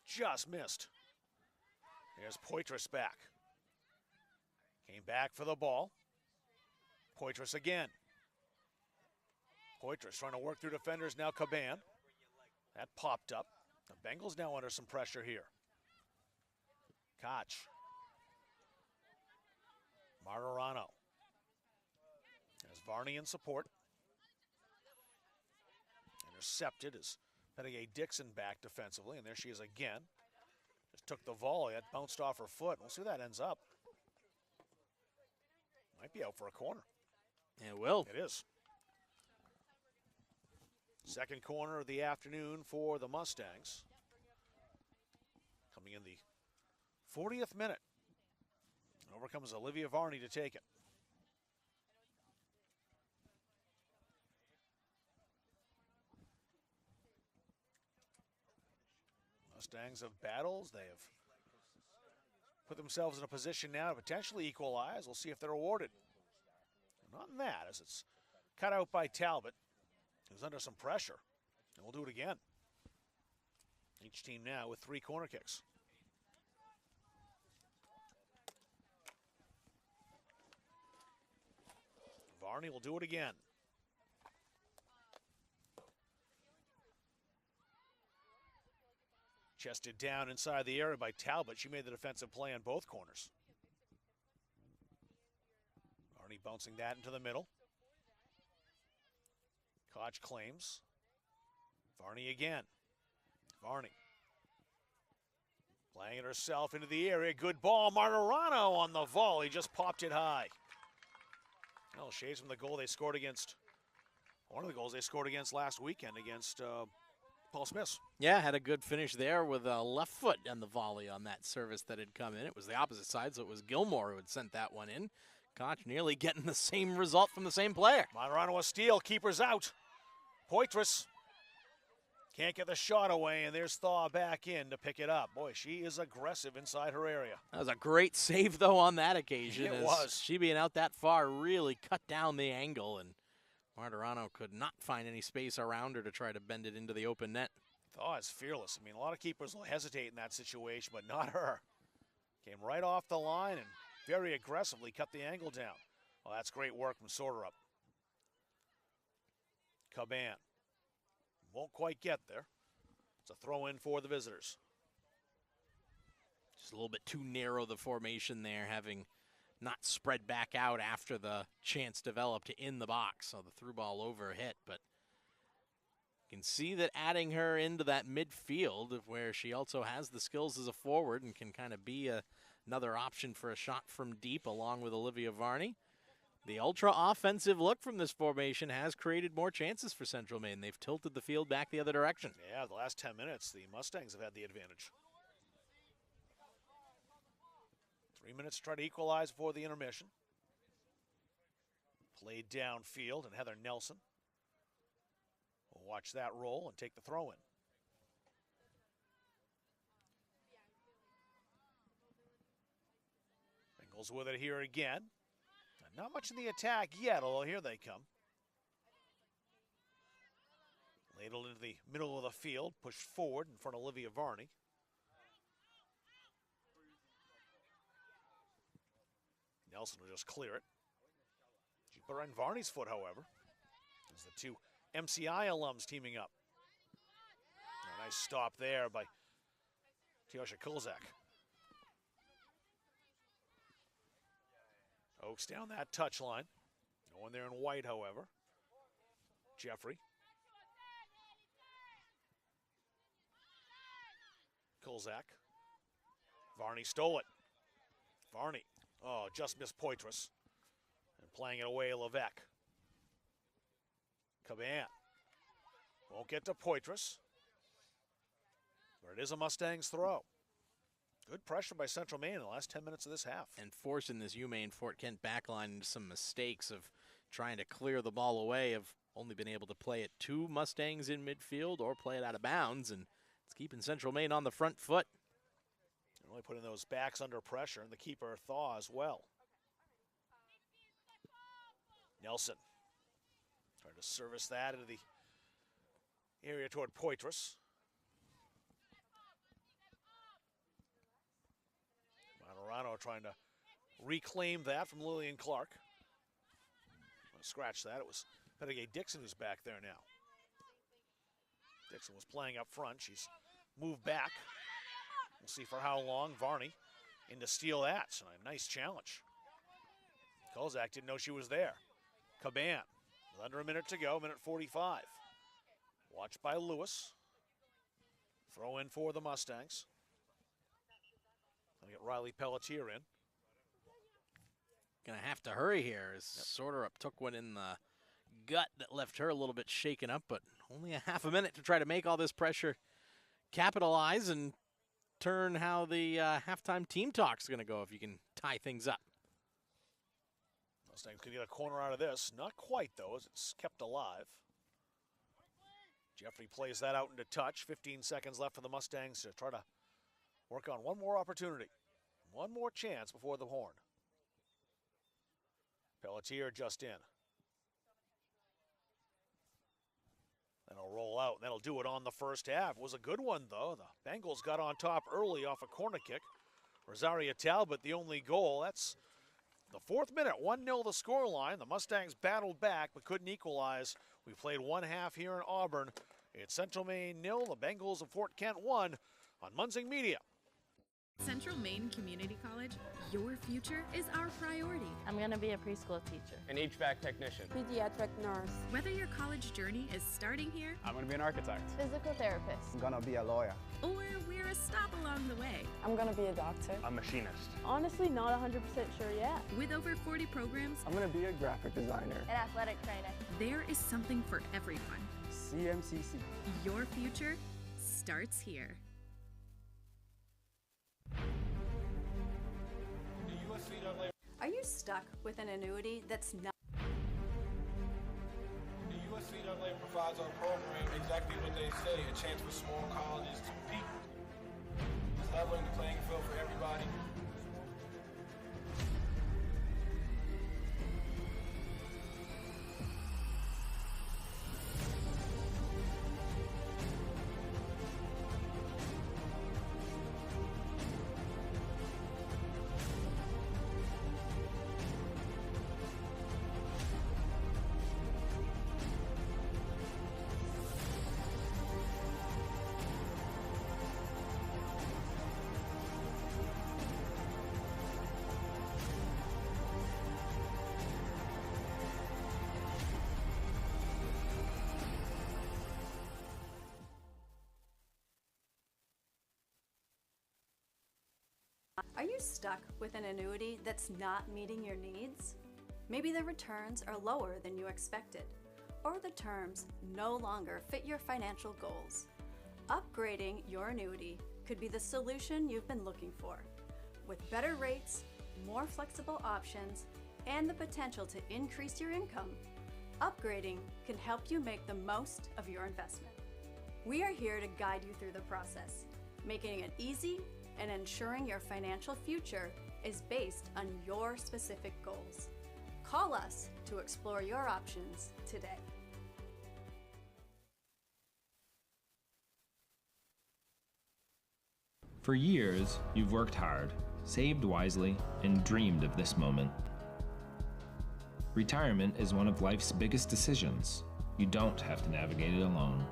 just missed. There's Poitras back. Came back for the ball. Poitras again. Poitras trying to work through defenders, now Caban. That popped up. The Bengals now under some pressure here. Koch. Martirano. Has Varney in support. Intercepted as Pettier Dixon back defensively, and there she is again. Just took the volley. That bounced off her foot. We'll see where that ends up. Might be out for a corner.
It will.
It is. Second corner of the afternoon for the Mustangs. Coming in the 40th minute. Over comes Olivia Varney to take it. Mustangs have battles. They have put themselves in a position now to potentially equalize. We'll see if they're awarded. Not in that, as it's cut out by Talbot, who's under some pressure. And we'll do it again. Each team now with 3 corner kicks. Varney will do it again. Chested down inside the area by Talbot. She made the defensive play on both corners. Varney bouncing that into the middle. Koch claims. Varney again. Varney. Playing it herself into the area. Good ball. Martirano on the volley. Just popped it high. Well, shades from the goal they scored against, one of the goals they scored against last weekend against Paul Smith.
Yeah, had a good finish there with a left foot on the volley on that service that had come in. It was the opposite side, so it was Gilmore who had sent that one in. Koch nearly getting the same result from the same player.
Martirano a steal, keeper's out. Poitras can't get the shot away, and there's Thaw back in to pick it up. Boy, she is aggressive inside her area.
That was a great save, though, on that occasion.
It was.
She being out that far really cut down the angle, and Martirano could not find any space around her to try to bend it into the open net.
Thaw is fearless. I mean, a lot of keepers will hesitate in that situation, but not her. Came right off the line and very aggressively cut the angle down. Well, that's great work from Sorterup. Caban. Won't quite get there. It's a throw in for the visitors.
Just a little bit too narrow, the formation there, having not spread back out after the chance developed in the box. So the through ball over hit, but you can see that adding her into that midfield where she also has the skills as a forward and can kind of be another option for a shot from deep along with Olivia Varney. The ultra-offensive look from this formation has created more chances for Central Maine. They've tilted the field back the other direction.
Yeah, the last 10 minutes, the Mustangs have had the advantage. 3 minutes to try to equalize before the intermission. Played downfield, and Heather Nelson will watch that roll and take the throw in. Bengals with it here again. Not much in the attack yet, although here they come. Ladled into the middle of the field, pushed forward in front of Olivia Varney. Nelson will just clear it. She put her on Varney's foot, however. As the two MCI alums teaming up. A nice stop there by Tiosha Kulzak. Oaks down that touchline. No one there in white, however. Jeffrey. Kulzak. Varney stole it. Varney. Oh, just missed Poitras. And playing it away, Levesque. Caban. Won't get to Poitras. But it is a Mustangs throw. Good pressure by Central Maine in the last 10 minutes of this half.
And forcing this UMaine Fort Kent backline into some mistakes of trying to clear the ball away. Have only been able to play it 2 Mustangs in midfield or play it out of bounds. And it's keeping Central Maine on the front foot.
And really putting those backs under pressure, and the keeper Thaw as well. Nelson trying to service that into the area toward Poitras. Martirano trying to reclaim that from Lillian Clark. Scratch that. It was Pettier Dixon who's back there now. Dixon was playing up front. She's moved back. We'll see for how long. Varney in to steal that. So a nice challenge. Kozak didn't know she was there. Caban with under a minute to go, minute 45. Watched by Lewis. Throw in for the Mustangs. Gonna get Riley Pelletier in.
Gonna have to hurry here as Sorterup took one in the gut that left her a little bit shaken up, but only a half a minute to try to make all this pressure capitalize and turn how the halftime team talk's gonna go if you can tie things up.
Mustangs could get a corner out of this. Not quite, though, as it's kept alive. Jeffrey plays that out into touch. 15 seconds left for the Mustangs to try to work on one more opportunity. One more chance before the horn. Pelletier just in. That'll roll out, and that'll do it on the first half. It was a good one, though. The Bengals got on top early off a corner kick. Rosaria Talbot, the only goal. That's the fourth minute, 1-0 the scoreline. The Mustangs battled back but couldn't equalize. We played one half here in Auburn. It's Central Maine 0, the Bengals of Fort Kent 1 on Munzing Media.
Central Maine Community College, your future is our priority.
I'm going to be a preschool teacher.
An HVAC technician.
Pediatric nurse.
Whether your college journey is starting here
I'm going to be an architect.
Physical therapist.
I'm gonna be a lawyer.
or we're a stop along the way,
I'm gonna be a doctor.
A machinist.
Honestly, not 100% sure yet.
with over 40 programs,
I'm gonna be a graphic designer.
An athletic trainer.
there is something for everyone.
CMCC.
Your future starts here.
Are you stuck with an annuity that's not?
The USCAA provides our program exactly what they say, a chance for small colleges to compete. It's leveling the playing field for everybody.
Are you stuck with an annuity that's not meeting your needs? Maybe the returns are lower than you expected, or the terms no longer fit your financial goals. Upgrading your annuity could be the solution you've been looking for. With better rates, more flexible options, and the potential to increase your income, upgrading can help you make the most of your investment. We are here to guide you through the process, making it easy and ensuring your financial future is based on your specific goals. Call us to explore your options today.
For years, you've worked hard, saved wisely, and dreamed of this moment. Retirement is one of life's biggest decisions. You don't have to navigate it alone.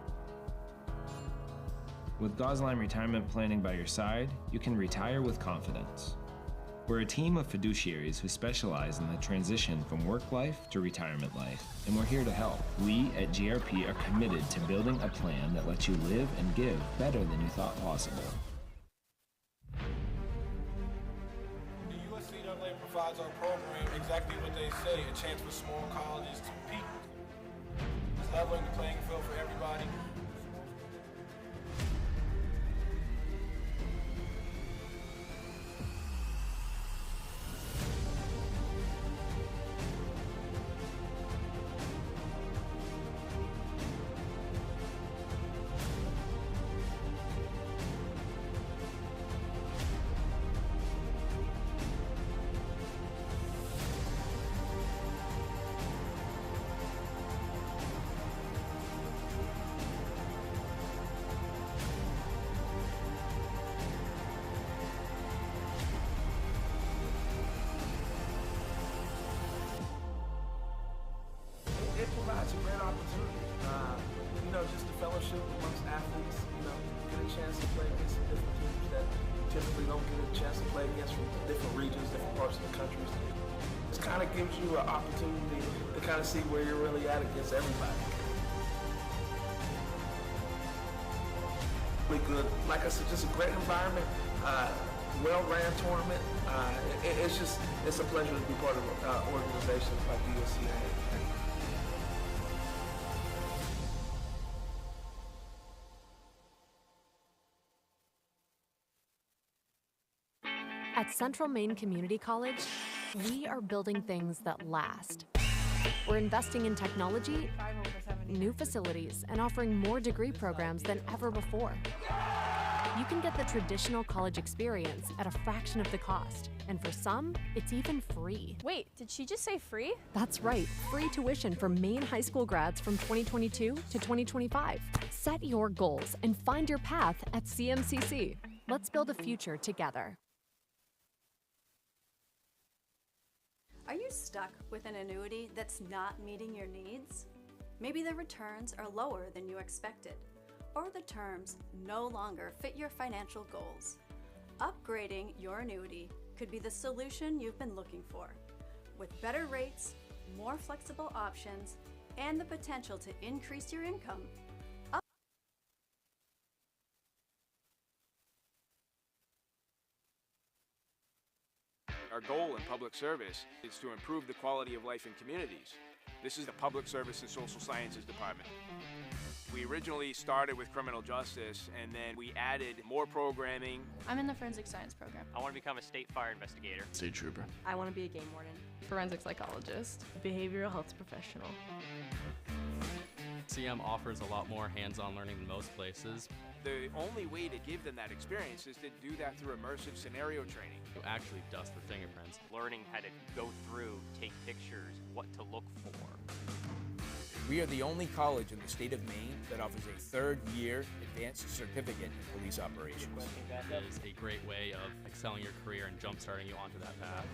With Gosline Retirement Planning by your side, you can retire with confidence. We're a team of fiduciaries who specialize in the transition from work life to retirement life, and we're here to help. We at GRP are committed to building a plan that lets you live and give better than you thought possible.
The USCAA provides our program exactly what they say, a chance for small colleges to compete. It's leveling the playing field for everybody. fans from different regions, different parts of the country. It kind of gives you an opportunity to kind of see where you're really at against everybody. Really good. Like I said, just a great environment, well-ran tournament. It's a pleasure to be part of organizations like USCA.
At Central Maine Community College, we are building things that last. We're investing in technology, new facilities, and offering more degree programs than ever before. You can get the traditional college experience at a fraction of the cost, and for some, it's even free.
Wait, did she just say free?
That's right, free tuition for Maine high school grads from 2022 to 2025. Set your goals and find your path at CMCC. Let's build a future together.
Are you stuck with an annuity that's not meeting your needs? Maybe the returns are lower than you expected, or the terms no longer fit your financial goals. Upgrading your annuity could be the solution you've been looking for. With better rates, more flexible options, and the potential to increase your income,
Our goal in public service is to improve the quality of life in communities. This is the Public Service and Social Sciences Department. We originally started with criminal justice, and then we added more programming.
I'm in the forensic science program.
I want to become a state fire investigator.
State trooper.
I want to be a game warden.
Forensic psychologist. Behavioral health professional.
CM offers a lot more hands-on learning than most places.
The only way to give them that experience is to do that through immersive scenario training.
You actually dust the fingerprints.
Learning how to go through, take pictures, what to look for.
We are the only college in the state of Maine that offers a third-year advanced certificate in police operations.
It is a great way of excelling your career and jump-starting you onto that path.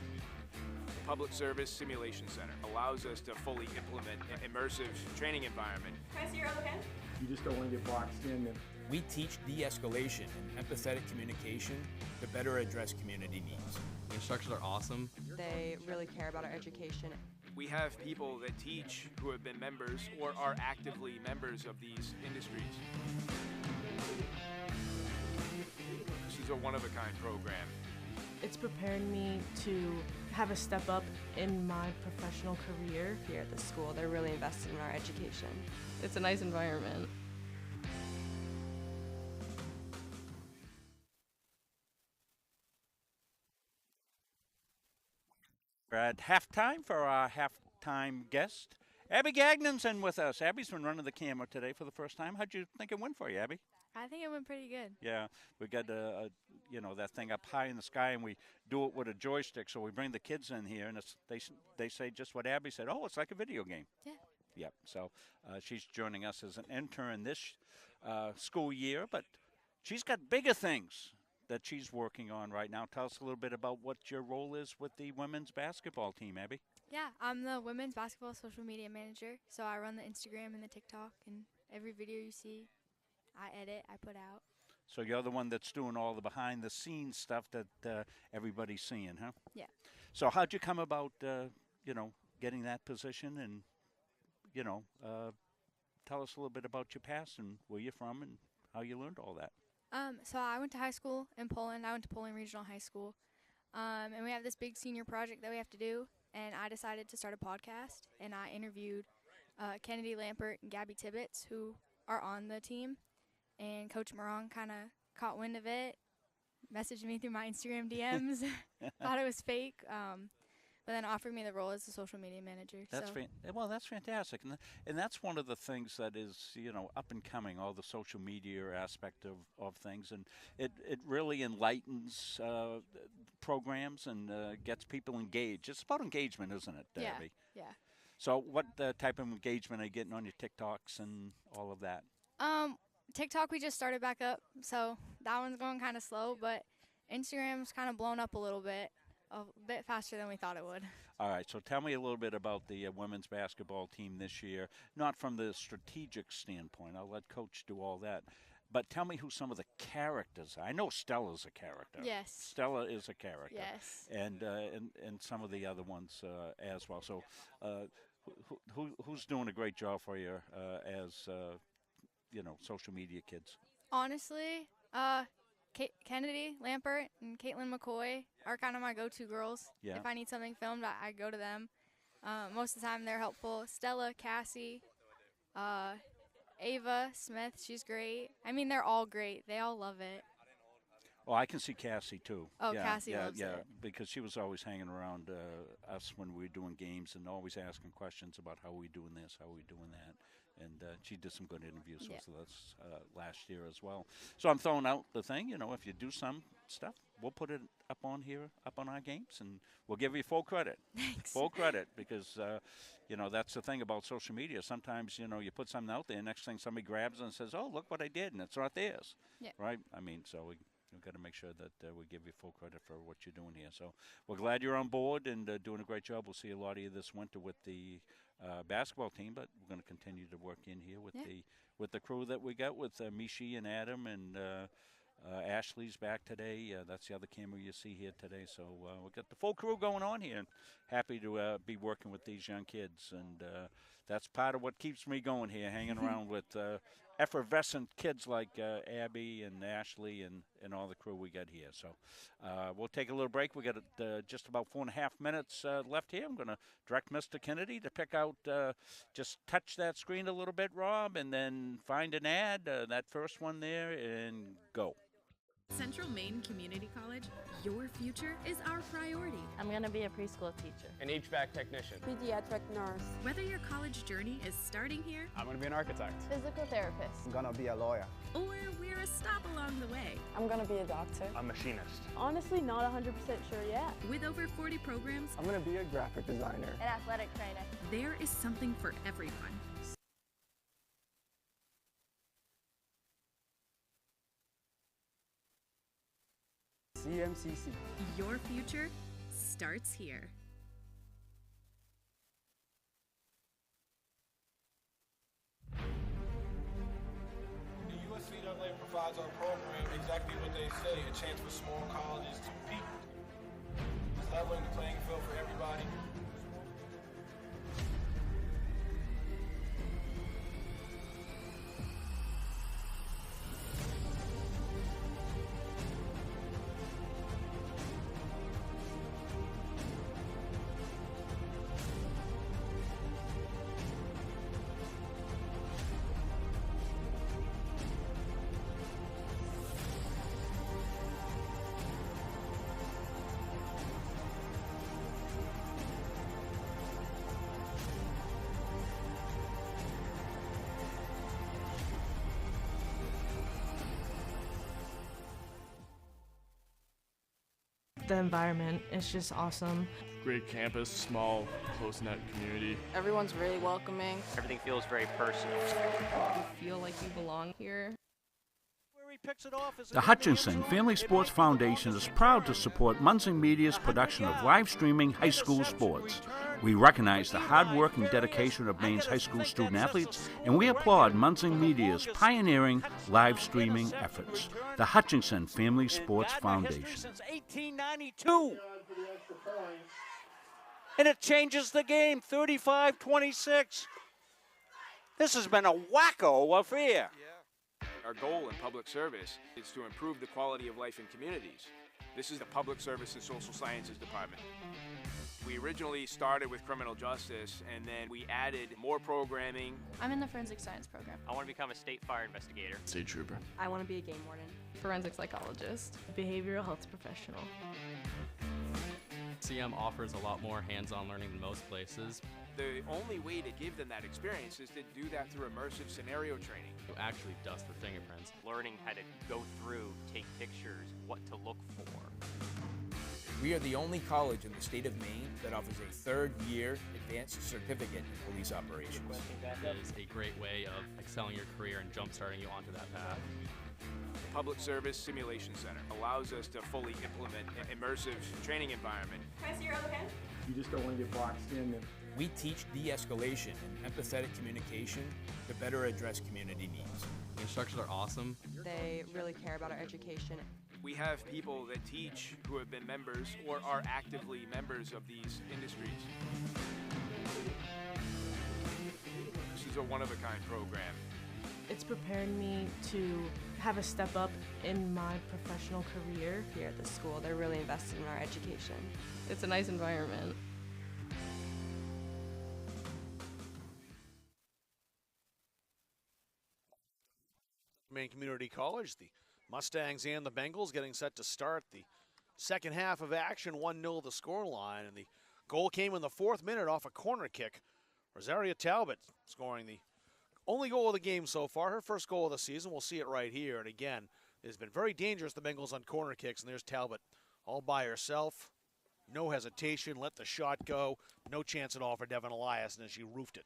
The Public Service Simulation Center allows us to fully implement an immersive training environment.
Can I see your other pen?
You just don't want to get boxed in.
We teach de-escalation and empathetic communication to better address community needs.
The instructors are awesome.
They really care about our education.
We have people that teach who have been members or are actively members of these industries. This is a one-of-a-kind program.
It's preparing me to have a step up in my professional career.
Here at the school, they're really invested in our education.
It's a nice environment.
We're at halftime for our halftime guest. Abby Gagnon's in with us. Abby's been running the camera today for the first time. How'd you think it went for you, Abby?
I think it went pretty good.
Yeah, we got that thing up high in the sky, and we do it with a joystick. So we bring the kids in here, and they say just what Abby said. Oh, it's like a video game.
Yeah.
Yep. So she's joining us as an intern this school year, but she's got bigger things that she's working on right now. Tell us a little bit about what your role is with the women's basketball team, Abby.
Yeah, I'm the women's basketball social media manager, so I run the Instagram and the TikTok, and every video you see, I edit, I put out.
So you're the one that's doing all the behind-the-scenes stuff that everybody's seeing, huh?
Yeah.
So how'd you come about, getting that position, and, tell us a little bit about your past and where you're from and how you learned all that.
So I went to high school in Poland. I went to Poland Regional High School, and we have this big senior project that we have to do, and I decided to start a podcast, and I interviewed Kennedy Lampert and Gabby Tibbetts, who are on the team, and Coach Morong kind of caught wind of it, messaged me through my Instagram DMs, thought it was fake, but then offered me the role as the social media manager.
That's that's fantastic, and that's one of the things that is up and coming, all the social media aspect of things, and it really enlightens programs and gets people engaged. It's about engagement, isn't it, Abby?
Yeah.
So what type of engagement are you getting on your TikToks and all of that?
TikTok we just started back up, so that one's going kind of slow, but Instagram's kind of blown up a bit faster than we thought it would.
All right, so tell me a little bit about the women's basketball team this year, not from the strategic standpoint. I'll let Coach do all that. But tell me who some of the characters are. I know Stella's a character.
Yes.
Stella is a character.
Yes.
And some of the other ones as well. So who's doing a great job for you as social media kids?
Honestly, Kennedy Lampert and Caitlin McCoy are kind of my go-to girls.
Yeah.
If I need something filmed, I go to them. Most of the time, they're helpful. Stella, Cassie, Ava Smith, she's great. I mean, they're all great. They all love it.
Oh, I can see Cassie too.
Oh,
yeah,
Cassie
yeah,
loves
yeah,
it.
because she was always hanging around us when we were doing games and always asking questions about how we doing this, how we doing that. And she did some good interviews with us last year as well. So I'm throwing out the thing, if you do some stuff, we'll put it up on here, up on our games, and we'll give you full credit.
Thanks.
Full credit, because, that's the thing about social media. Sometimes, you put something out there, and next thing somebody grabs it and says, oh, look what I did, and it's not theirs.
Yeah.
Right? I mean, so we've got to make sure that we give you full credit for what you're doing here. So we're glad you're on board and doing a great job. We'll see a lot of you this winter with the basketball team, but we're going to continue to work in here with the crew that we got with Mishi and Adam, and Ashley's back today. That's the other camera you see here today. So we've got the full crew going on here, and happy to be working with these young kids. And that's part of what keeps me going here, hanging around with effervescent kids like Abby and Ashley and all the crew we got here. So we'll take a little break. We got just about 4.5 minutes left here. I'm going to direct Mr. Kennedy to pick out, just touch that screen a little bit, Rob, and then find an ad, that first one there, and go.
Central Maine Community College, your future is our priority.
I'm going to be a preschool teacher.
An HVAC technician.
Pediatric nurse.
Whether your college journey is starting here,
I'm going to be an architect.
Physical therapist.
I'm gonna be a lawyer.
or we're a stop along the way.
I'm gonna be a doctor.
A machinist.
Honestly, not 100% sure yet.
With over 40 programs,
I'm gonna be a graphic designer.
An athletic trainer.
there is something for everyone.
CMCC.
Your future starts here.
The USCAA provides our program exactly what they say, a chance for small colleges to compete. It's leveling the playing field for everybody.
The environment is just awesome.
Great campus, small, close-knit community.
Everyone's really welcoming.
Everything feels very personal.
You feel like you belong here.
The Hutchinson Family Sports Foundation is proud to support Munson Media's production of live streaming high school sports. We recognize the hard work and dedication of Maine's high school student athletes, and we applaud Munson Media's pioneering live streaming efforts. The Hutchinson Family Sports Foundation.
Since 1892. And it changes the game, 35-26. This has been a wacko affair.
Our goal in public service is to improve the quality of life in communities. This is the Public Service and Social Sciences Department. We originally started with criminal justice, and then we added more programming.
I'm in the forensic science program.
I want to become a state fire investigator.
State trooper.
I want to be a game warden.
Forensic psychologist.
Behavioral health professional.
CM offers a lot more hands-on learning than most places.
The only way to give them that experience is to do that through immersive scenario training.
You actually dust for fingerprints.
Learning how to go through, take pictures, what to look for.
We are the only college in the state of Maine that offers a third-year advanced certificate in police operations.
It is a great way of excelling your career and jump-starting you onto that path.
The Public Service Simulation Center allows us to fully implement an immersive training environment.
Can I see your other hand?
You just don't want to get boxed in.
We teach de-escalation and empathetic communication to better address community needs.
The instructors are awesome.
They really care about our education.
We have people that teach who have been members or are actively members of these industries. This is a one-of-a-kind program.
It's prepared me to have a step up in my professional career.
Here at the school, they're really invested in our education.
It's a nice environment.
Maine Community College, the Mustangs and the Bengals getting set to start the second half of action. 1-0 the scoreline, and the goal came in the 4th minute off a corner kick. Rosaria Talbot scoring the only goal of the game so far, her first goal of the season. We'll see it right here. And again, it's been very dangerous, the Bengals on corner kicks, and there's Talbot all by herself. No hesitation, let the shot go. No chance at all for Devin Eliason as she roofed it.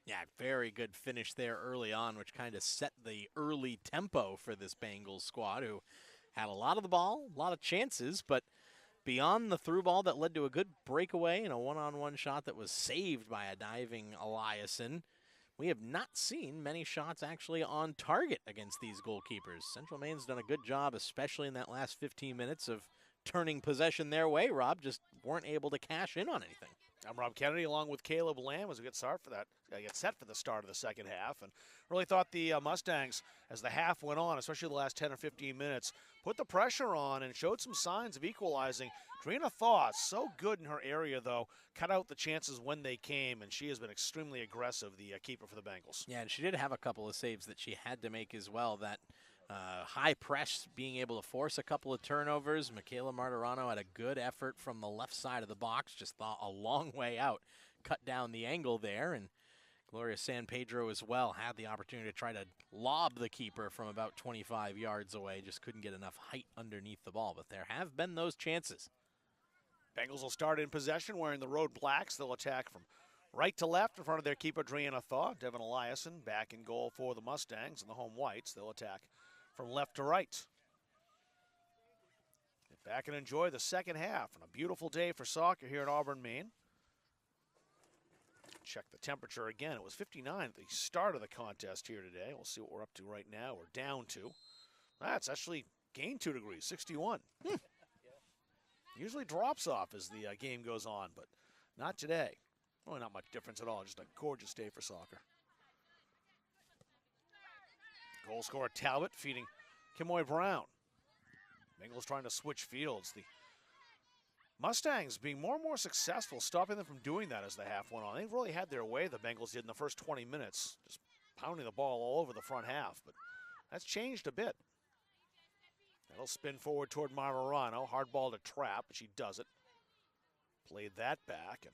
Yeah, very good finish there early on, which kind of set the early tempo for this Bengals squad, who had a lot of the ball, a lot of chances, but beyond the through ball that led to a good breakaway and a one-on-one shot that was saved by a diving Eliason, we have not seen many shots actually on target against these goalkeepers. Central Maine's done a good job, especially in that last 15 minutes, of turning possession their way. Rob, just weren't able to cash in on anything.
I'm Rob Kennedy along with Caleb Lamb as we get set for the start of the second half. And really thought the Mustangs, as the half went on, especially the last 10 or 15 minutes, put the pressure on and showed some signs of equalizing. Drina Thaw, so good in her area, though, cut out the chances when they came, and she has been extremely aggressive, the keeper for the Bengals.
Yeah, and she did have a couple of saves that she had to make as well. That high press, being able to force a couple of turnovers. Michaela Martirano had a good effort from the left side of the box, just thought a long way out, cut down the angle there, and Gloria San Pedro as well had the opportunity to try to lob the keeper from about 25 yards away, just couldn't get enough height underneath the ball, but there have been those chances.
Bengals will start in possession wearing the road blacks. They'll attack from right to left in front of their keeper, Driana Thaw. Devin Eliason back in goal for the Mustangs, and the home whites, they'll attack from left to right. Get back and enjoy the second half on a beautiful day for soccer here in Auburn, Maine. Check the temperature again. It was 59 at the start of the contest here today. We'll see what we're up to right now. We're down to. That's actually gained 2 degrees, 61. Usually drops off as the game goes on, but not today. Really not much difference at all. Just a gorgeous day for soccer. Goal scorer Talbot feeding Kimoy Brown. Bengals trying to switch fields. The Mustangs being more and more successful, stopping them from doing that as the half went on. They really had their way, the Bengals did, in the first 20 minutes, just pounding the ball all over the front half. But that's changed a bit. That'll spin forward toward Martirano. Hard ball to trap, but she does it. Played that back, and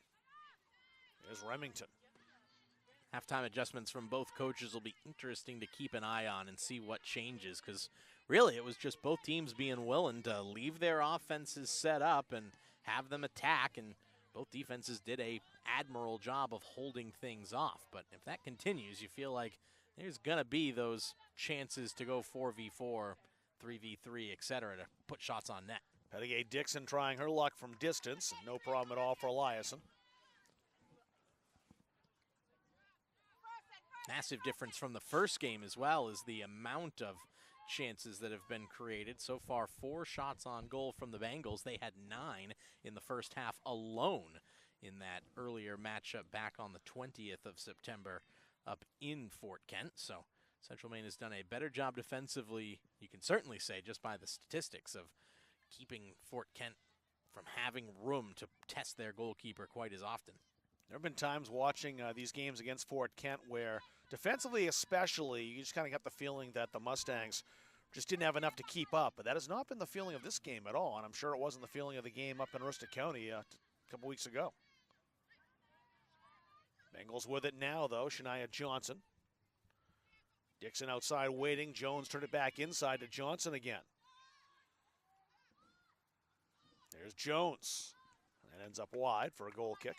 there's Remington.
Halftime adjustments from both coaches will be interesting to keep an eye on and see what changes, because really it was just both teams being willing to leave their offenses set up and have them attack, and both defenses did a admirable job of holding things off. But if that continues, you feel like there's going to be those chances to go 4v4, 3v3, etc., to put shots on net.
Pettigay Dixon trying her luck from distance, and no problem at all for Eliason.
Massive difference from the first game as well is the amount of chances that have been created. So far, 4 shots on goal from the Bengals. They had 9 in the first half alone in that earlier matchup back on the 20th of September up in Fort Kent. So Central Maine has done a better job defensively, you can certainly say, just by the statistics of keeping Fort Kent from having room to test their goalkeeper quite as often.
There have been times watching these games against Fort Kent where, defensively especially, you just kind of got the feeling that the Mustangs just didn't have enough to keep up. But that has not been the feeling of this game at all, and I'm sure it wasn't the feeling of the game up in Aroostook County a couple weeks ago. Bengals with it now, though. Shania Johnson. Dixon outside waiting. Jones turned it back inside to Johnson again. There's Jones. That ends up wide for a goal kick.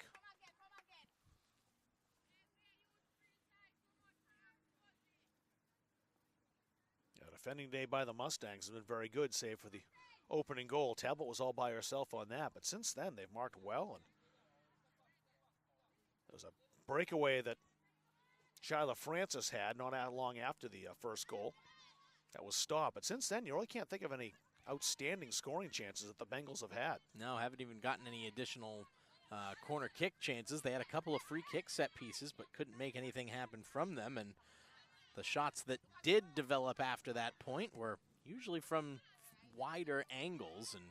Defending day by the Mustangs has been very good, save for the opening goal. Talbot was all by herself on that, but since then they've marked well. And there was a breakaway that Shyla Francis had not long after the first goal. that was stopped. But since then, you really can't think of any outstanding scoring chances that the Bengals have had.
No, haven't even gotten any additional corner kick chances. They had a couple of free kick set pieces, but couldn't make anything happen from them. And the shots that did develop after that point were usually from wider angles and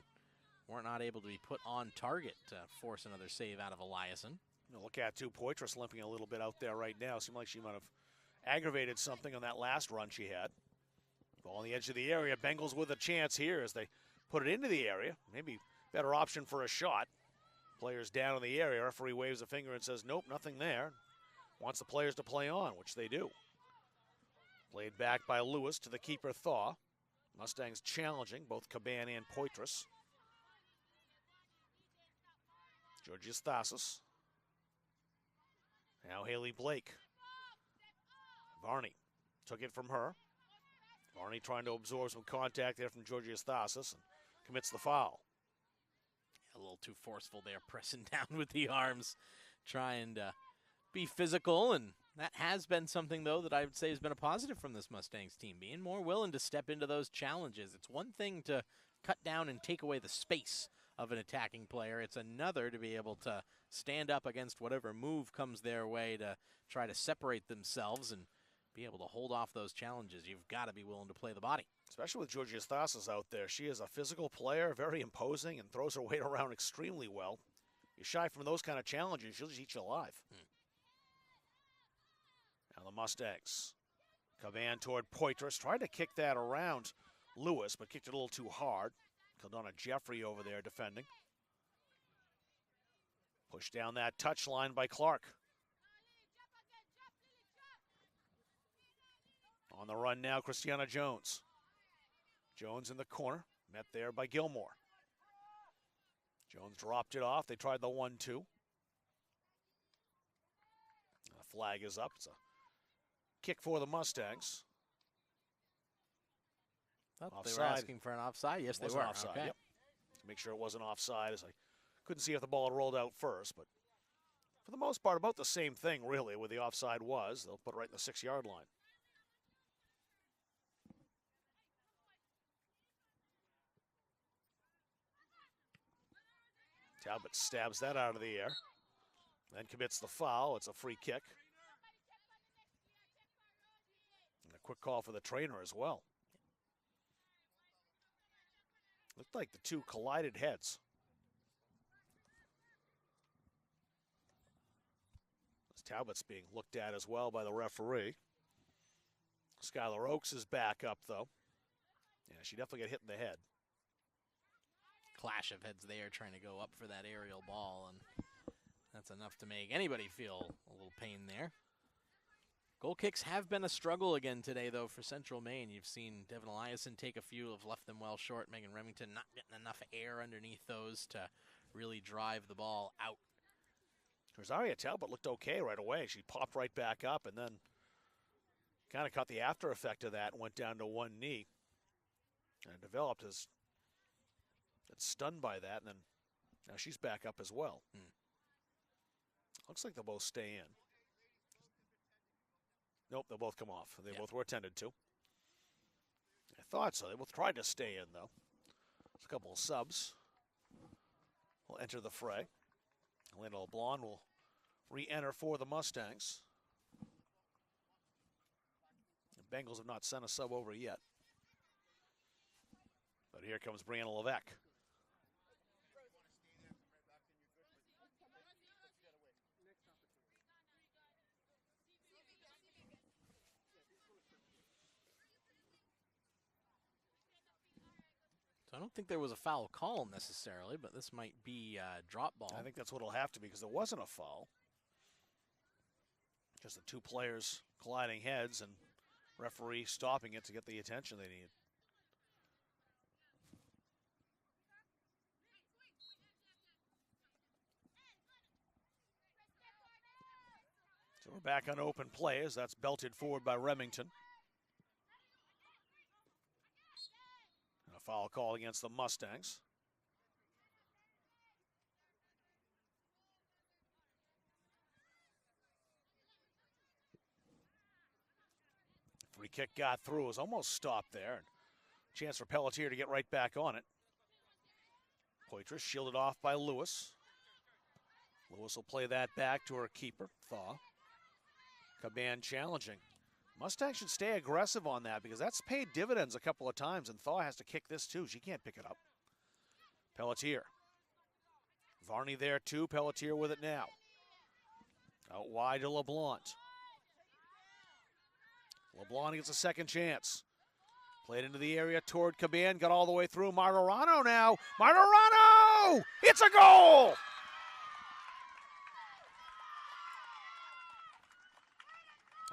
were not able to be put on target to force another save out of Eliason.
Look at too, Poitras limping a little bit out there right now. Seemed like she might have aggravated something on that last run she had. Ball on the edge of the area. Bengals with a chance here as they put it into the area. Maybe better option for a shot. Players down in the area. Referee waves a finger and says, nope, nothing there. Wants the players to play on, which they do. Played back by Lewis to the keeper, Thaw. Mustangs challenging both Caban and Poitras. Georgios Thasis. Now Haley Blake. Varney took it from her. Varney trying to absorb some contact there from Georgios Thasis and commits the foul.
A little too forceful there, pressing down with the arms, trying to be physical, and that has been something, though, that I would say has been a positive from this Mustangs team, being more willing to step into those challenges. It's one thing to cut down and take away the space of an attacking player. It's another to be able to stand up against whatever move comes their way to try to separate themselves and be able to hold off those challenges. You've got to be willing to play the body.
Especially with Georgios Thasis out there. She is a physical player, very imposing, and throws her weight around extremely well. You shy from those kind of challenges, she'll just eat you alive. Now the Mustangs. Caban toward Poitras. Tried to kick that around Lewis, but kicked it a little too hard. Caldona Jeffrey over there defending. Pushed down that touch line by Clark. On the run now, Christiana Jones. Jones in the corner, met there by Gilmore. Jones dropped it off. They tried the 1-2. The flag is up. It's a kick for the Mustangs.
They were asking for an offside. Yes, they were.
Offside,
okay.
Yep. To make sure it wasn't offside, as I couldn't see if the ball had rolled out first, but for the most part, about the same thing, really, where the offside was. They'll put it right in the 6-yard line. Talbot stabs that out of the air, then commits the foul. It's a free kick. And a quick call for the trainer as well. Looked like the two collided heads. As Talbot's being looked at as well by the referee. Skylar Oakes is back up, though. Yeah, she definitely got hit in the head.
Clash of heads there, trying to go up for that aerial ball, and that's enough to make anybody feel a little pain there. Goal kicks have been a struggle again today, though, for Central Maine. You've seen Devin Eliason take a few, have left them well short. Megan Remington not getting enough air underneath those to really drive the ball out.
Rosaria Talbot looked okay right away. She popped right back up and then kind of caught the after effect of that and went down to one knee. And developed as stunned by that, and then now she's back up as well. Looks like they'll both stay in. Nope, they'll both come off. They both were attended to. I thought so. They both tried to stay in, though. There's a couple of subs will enter the fray. Elena LeBlanc will re-enter for the Mustangs. The Bengals have not sent a sub over yet. But here comes Brianna Levesque.
So I don't think there was a foul call necessarily, but this might be a drop ball.
I think that's what it'll have to be because there wasn't a foul. Just the two players colliding heads and referee stopping it to get the attention they need. So we're back on open play as that's belted forward by Remington. And a foul call against the Mustangs. Free kick got through, was almost stopped there. Chance for Pelletier to get right back on it. Poitras shielded off by Lewis. Lewis will play that back to her keeper, Thaw. Caban challenging. Mustangs should stay aggressive on that because that's paid dividends a couple of times, and Thaw has to kick this too. She can't pick it up. Pelletier. Varney there too. Pelletier with it now. Out wide to LeBlanc. LeBlanc gets a second chance. Played into the area toward Caban. Got all the way through. Martirano now. Martirano! It's a goal!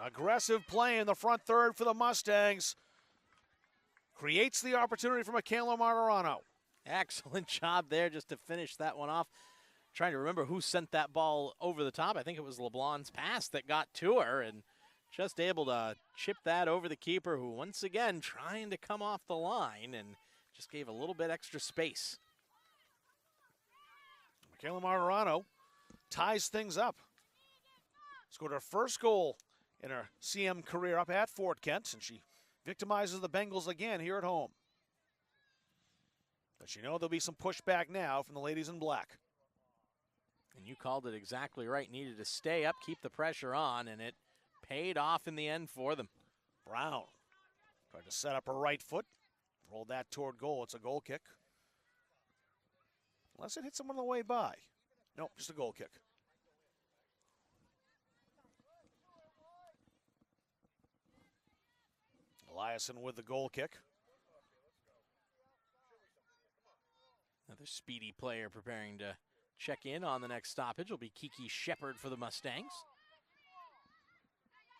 Aggressive play in the front third for the Mustangs. Creates the opportunity for Michaela Martirano.
Excellent job there just to finish that one off. Trying to remember who sent that ball over the top. I think it was LeBlanc's pass that got to her and just able to chip that over the keeper, who once again trying to come off the line and just gave a little bit extra space.
Michaela Martirano ties things up. Scored her first goal in her CM career up at Fort Kent, and she victimizes the Bengals again here at home. But you know there'll be some pushback now from the ladies in black.
And you called it exactly right. Needed to stay up, keep the pressure on, and it paid off in the end for them.
Brown tried to set up her right foot. Rolled that toward goal. It's a goal kick. Unless it hits someone on the way by. Nope, just a goal kick. Eliason with the goal kick.
Another speedy player preparing to check in on the next stoppage will be Kiki Shepard for the Mustangs.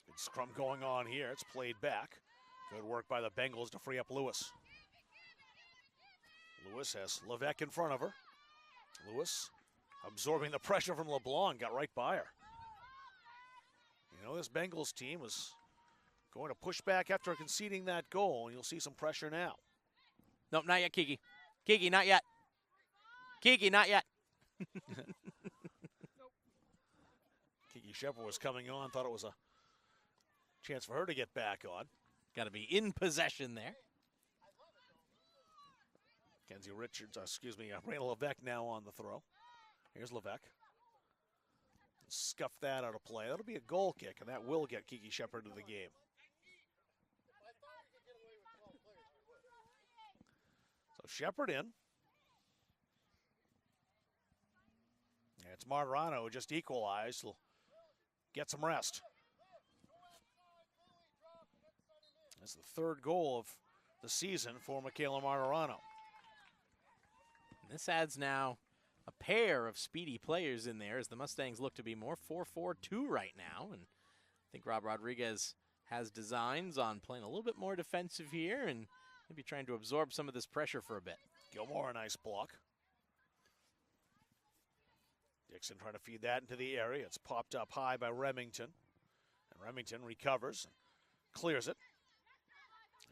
Good scrum going on here. It's played back. Good work by the Bengals to free up Lewis. Lewis has Levesque in front of her. Lewis absorbing the pressure from LeBlanc, got right by her. You know, this Bengals team was going to push back after conceding that goal, and you'll see some pressure now.
Nope, not yet, Kiki. Kiki, not yet. Kiki, not yet.
Kiki Shepard was coming on, thought it was a chance for her to get back on.
Got to be in possession there.
Kenzie Richards, Rayna Levesque now on the throw. Here's Levesque. Scuff that out of play. That'll be a goal kick, and that will get Kiki Shepard to the game. So Shepard in. And it's Martirano who just equalized. He'll get some rest. That's the third goal of the season for Michaela Martirano.
This adds now a pair of speedy players in there as the Mustangs look to be more 4-4-2 right now. And I think Rob Rodriguez has designs on playing a little bit more defensive here and maybe trying to absorb some of this pressure for a bit.
Gilmore, a nice block. Dixon trying to feed that into the area. It's popped up high by Remington. And Remington recovers and clears it.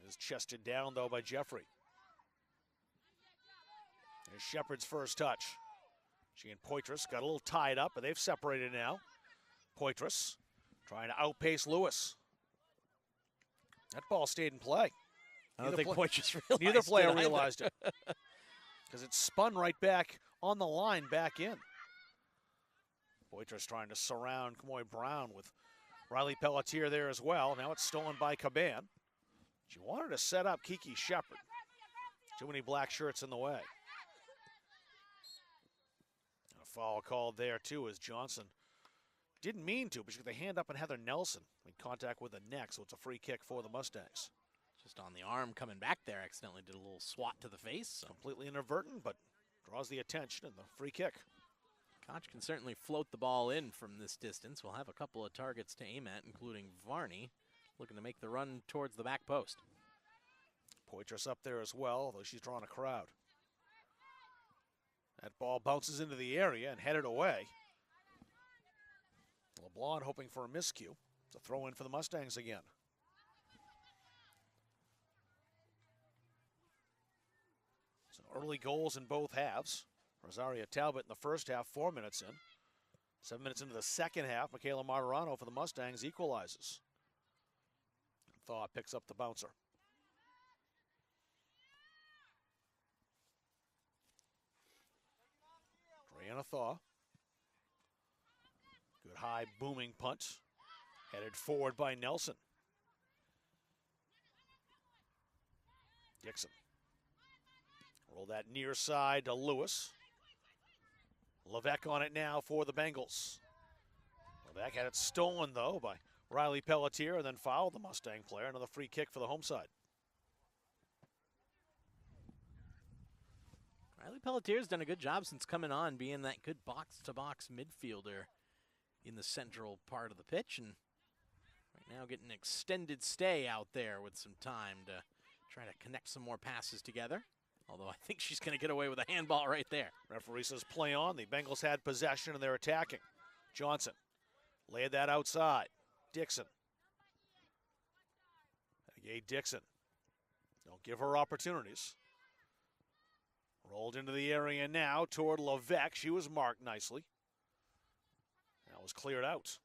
It is chested down, though, by Jeffrey. There's Shepard's first touch. She and Poitras got a little tied up, but they've separated now. Poitras trying to outpace Lewis. That ball stayed in play.
I don't think Poitras realized
neither player
it
realized it. Because it spun right back on the line, back in. Poitras trying to surround Kamoy Brown with Riley Pelletier there as well. Now it's stolen by Caban. She wanted to set up Kiki Shepard. Too many black shirts in the way. And a foul called there too as Johnson didn't mean to, but she got the hand up on Heather Nelson. Made contact with the neck, so it's a free kick for the Mustangs.
Just on the arm coming back there, accidentally did a little swat to the face. So.
Completely inadvertent, but draws the attention and the free kick.
Koch can certainly float the ball in from this distance. We'll have a couple of targets to aim at, including Varney, looking to make the run towards the back post.
Poitras up there as well, although she's drawing a crowd. That ball bounces into the area and headed away. LeBlanc hoping for a miscue. It's a throw in for the Mustangs again. So early goals in both halves. Rosaria Talbot in the first half, 4 minutes in. 7 minutes into the second half, Michaela Martirano for the Mustangs equalizes. Thaw picks up the bouncer. Brianna Thaw. Good high booming punt. Headed forward by Nelson. Dixon. Roll that near side to Lewis. Levesque on it now for the Bengals. Levesque had it stolen, though, by Riley Pelletier, and then fouled the Mustang player. Another free kick for the home side.
Riley Pelletier's done a good job since coming on, being that good box-to-box midfielder in the central part of the pitch, and right now getting an extended stay out there with some time to try to connect some more passes together. Although I think she's going to get away with a handball right there.
Referee says play on. The Bengals had possession and they're attacking. Johnson laid that outside. Dixon. Dixon. Don't give her opportunities. Rolled into the area now toward Levesque. She was marked nicely. That was cleared out.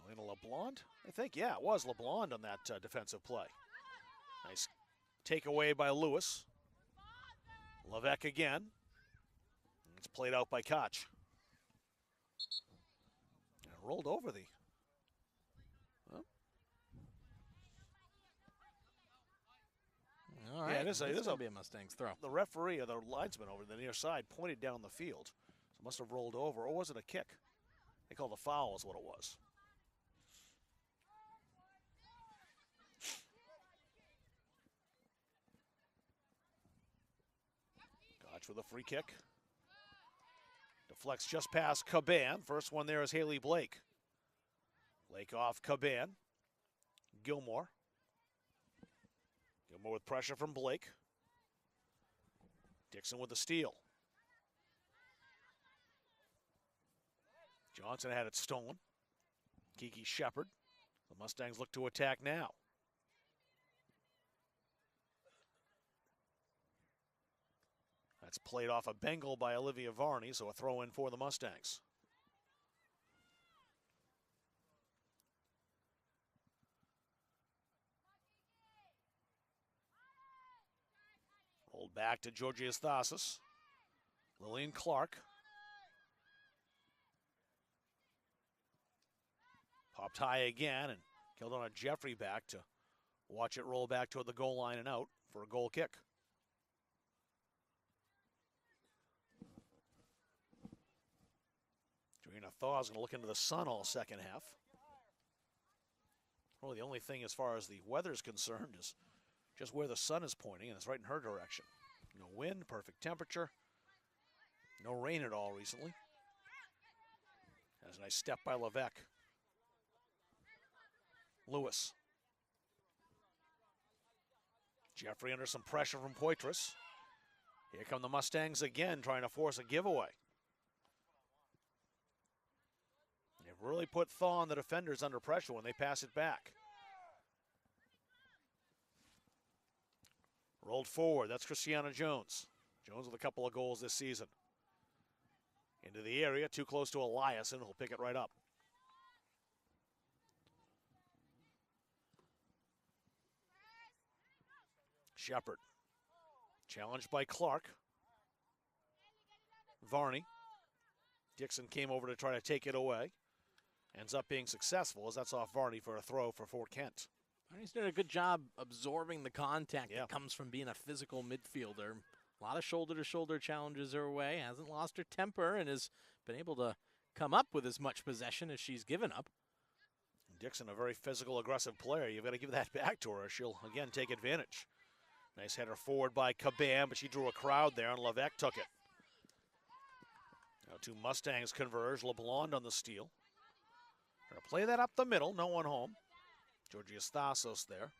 Elena LeBlond, I think. Yeah, it was LeBlond on that defensive play. Nice takeaway by Lewis. Levesque again. It's played out by Koch. And rolled over the...
All right,
yeah, this
will be a Mustangs throw.
The referee or the linesman over the near side pointed down the field. So it must have rolled over, or was it a kick? They called a foul is what it was. Koch with a free kick. Deflects just past Caban. First one there is Haley Blake. Blake off Caban. Gilmore. Gilmore with pressure from Blake. Dixon with the steal. Johnson had it stolen. Kiki Shepard. The Mustangs look to attack now. That's played off a Bengal by Olivia Varney, so a throw in for the Mustangs. Rolled back to Georgios Thasis. Lillian Clark. Popped high again and killed on a Jeffrey back to watch it roll back toward the goal line and out for a goal kick. Joanna Thaw is going to look into the sun all second half. Well, the only thing as far as the weather is concerned is just where the sun is pointing, and it's right in her direction. No wind, perfect temperature. No rain at all recently. That's a nice step by Levesque. Lewis. Jeffrey under some pressure from Poitras. Here come the Mustangs again, trying to force a giveaway. They've really put Thaw and the defenders under pressure when they pass it back. Rolled forward, that's Christiana Jones. Jones with a couple of goals this season. Into the area, too close to Eliason, who'll pick it right up. Shepard. Challenged by Clark. Varney. Dixon came over to try to take it away. Ends up being successful as that's off Varney for a throw for Fort Kent.
Varney's done a good job absorbing the contact that comes from being a physical midfielder. A lot of shoulder-to-shoulder challenges her way. Hasn't lost her temper and has been able to come up with as much possession as she's given up.
Dixon, a very physical, aggressive player. You've got to give that back to her. She'll, again, take advantage. Nice header forward by Caban, but she drew a crowd there, and Levesque took it. Now two Mustangs converge. LeBlond on the steal. Gonna play that up the middle. No one home. Georgios Thasos there.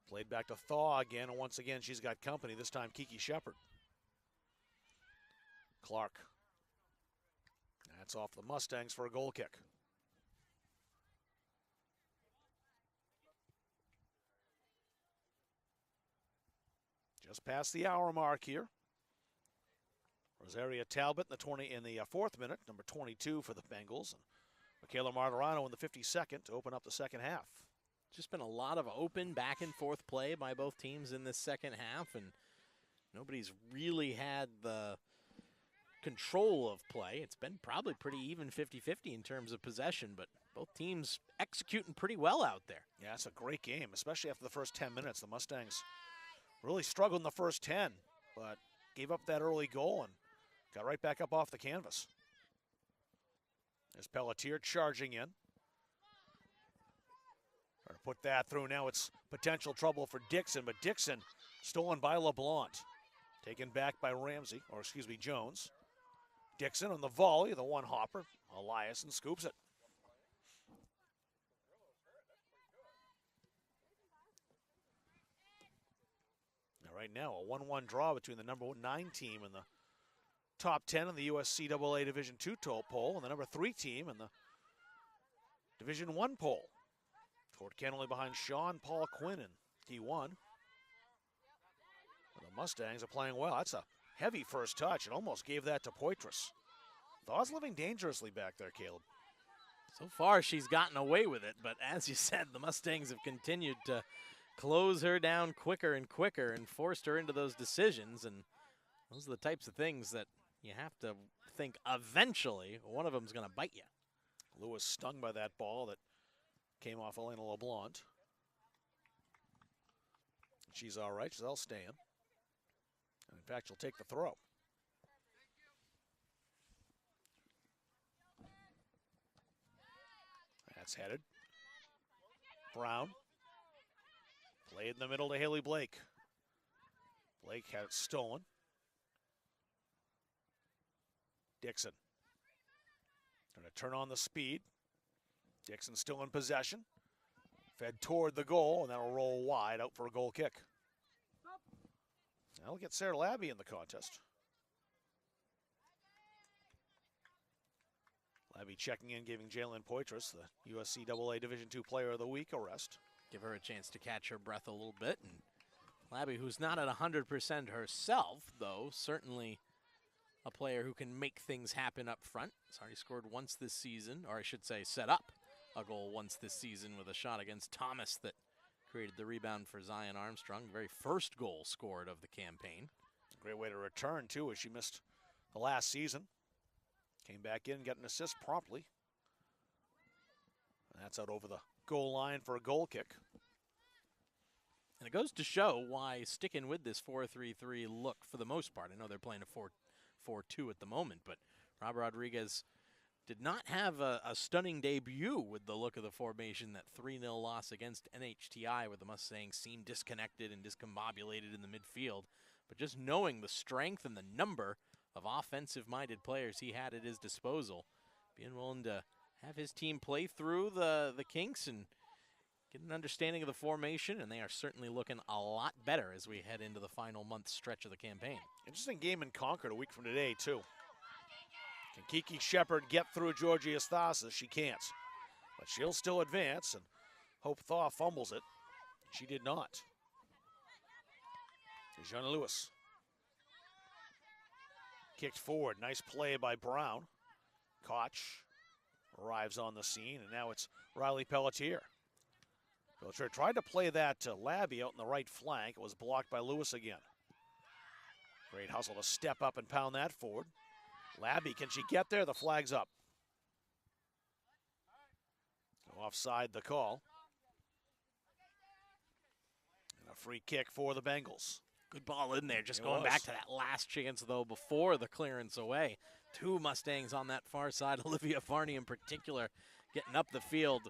Played back to Thaw again, and once again she's got company, this time Kiki Shepard. Clark. That's off the Mustangs for a goal kick. Just past the hour mark here. Rosaria Talbot in the fourth minute, number 22 for the Bengals. And Michaela Martirano in the 52nd to open up the second half.
just been a lot of open back and forth play by both teams in this second half, and nobody's really had the control of play. It's been probably pretty even 50-50 in terms of possession, but both teams executing pretty well out there.
Yeah, it's a great game, especially after the first 10 minutes. The Mustangs really struggled in the first 10, but gave up that early goal and got right back up off the canvas. There's Pelletier charging in. Trying to put that through. Now it's potential trouble for Dixon, but Dixon stolen by LeBlanc. Taken back by Jones. Dixon on the volley, the one hopper. Eliason scoops it. Now right now, a 1-1 draw between the number 9 team and the top 10 in the USCAA Division II poll and the number 3 team in the Division I poll. Fort Kennelly behind Sean Paul Quinn in D1. The Mustangs are playing well. That's a heavy first touch. It almost gave that to Poitras. Thaw's living dangerously back there, Caleb.
So far, she's gotten away with it, but as you said, the Mustangs have continued to close her down quicker and quicker and forced her into those decisions, and those are the types of things that you have to think eventually one of them's going to bite you.
Lewis stung by that ball that came off Elena LeBlanc. She's all right. She'll stay in. And in fact, she'll take the throw. That's headed. Brown. Played in the middle to Haley Blake. Blake had it stolen. Dixon. Trying to turn on the speed. Dixon still in possession. Fed toward the goal, and that'll roll wide out for a goal kick. That'll get Sarah Labby in the contest. Labby checking in, giving Jalen Poitras, the USCAA Division II Player of the Week, a rest.
Give her a chance to catch her breath a little bit. And Labby, who's not at 100% herself, though, certainly a player who can make things happen up front. Has already scored once this season, or I should say set up a goal once this season with a shot against Thomas that created the rebound for Zion Armstrong. The very first goal scored of the campaign.
Great way to return, too, as she missed the last season. Came back in and got an assist promptly. And that's out over the goal line for a goal kick.
And it goes to show why sticking with this 4-3-3 look for the most part. I know they're playing a 4-4-2 at the moment, but Rob Rodriguez did not have a stunning debut with the look of the formation. That 3-0 loss against NHTI, where the Mustangs seemed disconnected and discombobulated in the midfield. But just knowing the strength and the number of offensive-minded players he had at his disposal, being willing to have his team play through the kinks and get an understanding of the formation, and they are certainly looking a lot better as we head into the final month stretch of the campaign.
Interesting game in Concord a week from today, too. Can Kiki Shepard get through Georgia Stasas? She can't. But she'll still advance, and Hope Thaw fumbles it. She did not. Dejanna Lewis. Kicked forward. Nice play by Brown. Koch arrives on the scene, and now it's Riley Pelletier. Pelletier tried to play that to Labby out in the right flank. It was blocked by Lewis again. Great hustle to step up and pound that forward. Labby, can she get there? The flag's up. Offside the call. And a free kick for the Bengals.
Good ball in there. Just going back to that last chance, though, before the clearance away. Two Mustangs on that far side. Olivia Varney in particular getting up the field,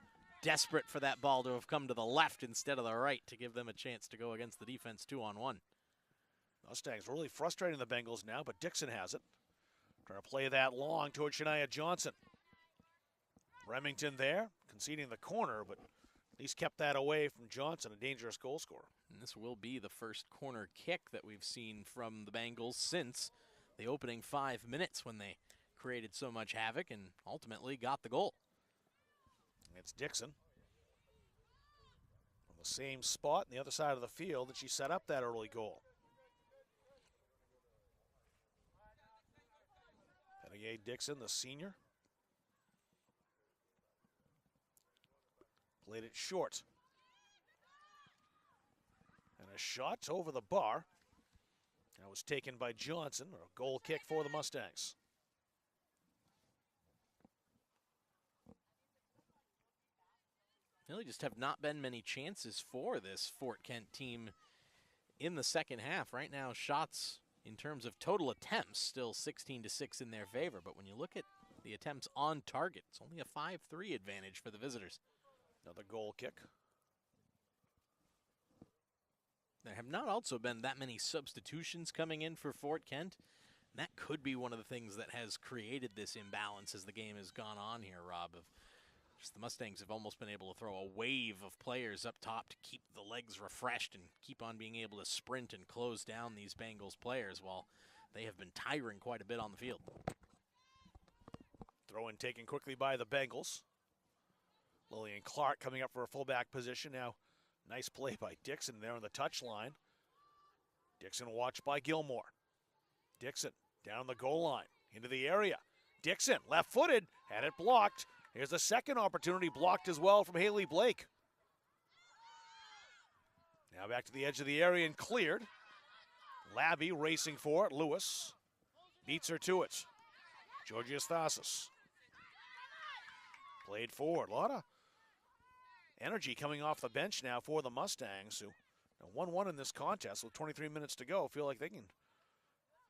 desperate for that ball to have come to the left instead of the right to give them a chance to go against the defense 2-on-1.
Mustangs really frustrating the Bengals now, but Dixon has it. Trying to play that long toward Shania Johnson. Remington there, conceding the corner, but at least kept that away from Johnson, a dangerous goal scorer.
And this will be the first corner kick that we've seen from the Bengals since the opening 5 minutes, when they created so much havoc and ultimately got the goal.
It's Dixon from the same spot on the other side of the field that she set up that early goal. Pettier Dixon, the senior. Played it short. And a shot over the bar. That was taken by Johnson, or a goal kick for the Mustangs.
Really just have not been many chances for this Fort Kent team in the second half. Right now, shots in terms of total attempts still 16-6 in their favor, but when you look at the attempts on target, it's only a 5-3 advantage for the visitors.
Another goal kick.
There have not also been that many substitutions coming in for Fort Kent. And that could be one of the things that has created this imbalance as the game has gone on here, Rob. Of just the Mustangs have almost been able to throw a wave of players up top to keep the legs refreshed and keep on being able to sprint and close down these Bengals players while they have been tiring quite a bit on the field.
Throw in taken quickly by the Bengals. Lillian Clark coming up for a fullback position now. Nice play by Dixon there on the touchline. Dixon watched by Gilmore. Dixon down the goal line into the area. Dixon left-footed, had it blocked. Here's a second opportunity blocked as well from Haley Blake. Now back to the edge of the area and cleared. Labby racing for it. Lewis beats her to it. Georgios Thasis played forward. A lot of energy coming off the bench now for the Mustangs, who 1-1 in this contest with 23 minutes to go. Feel like they can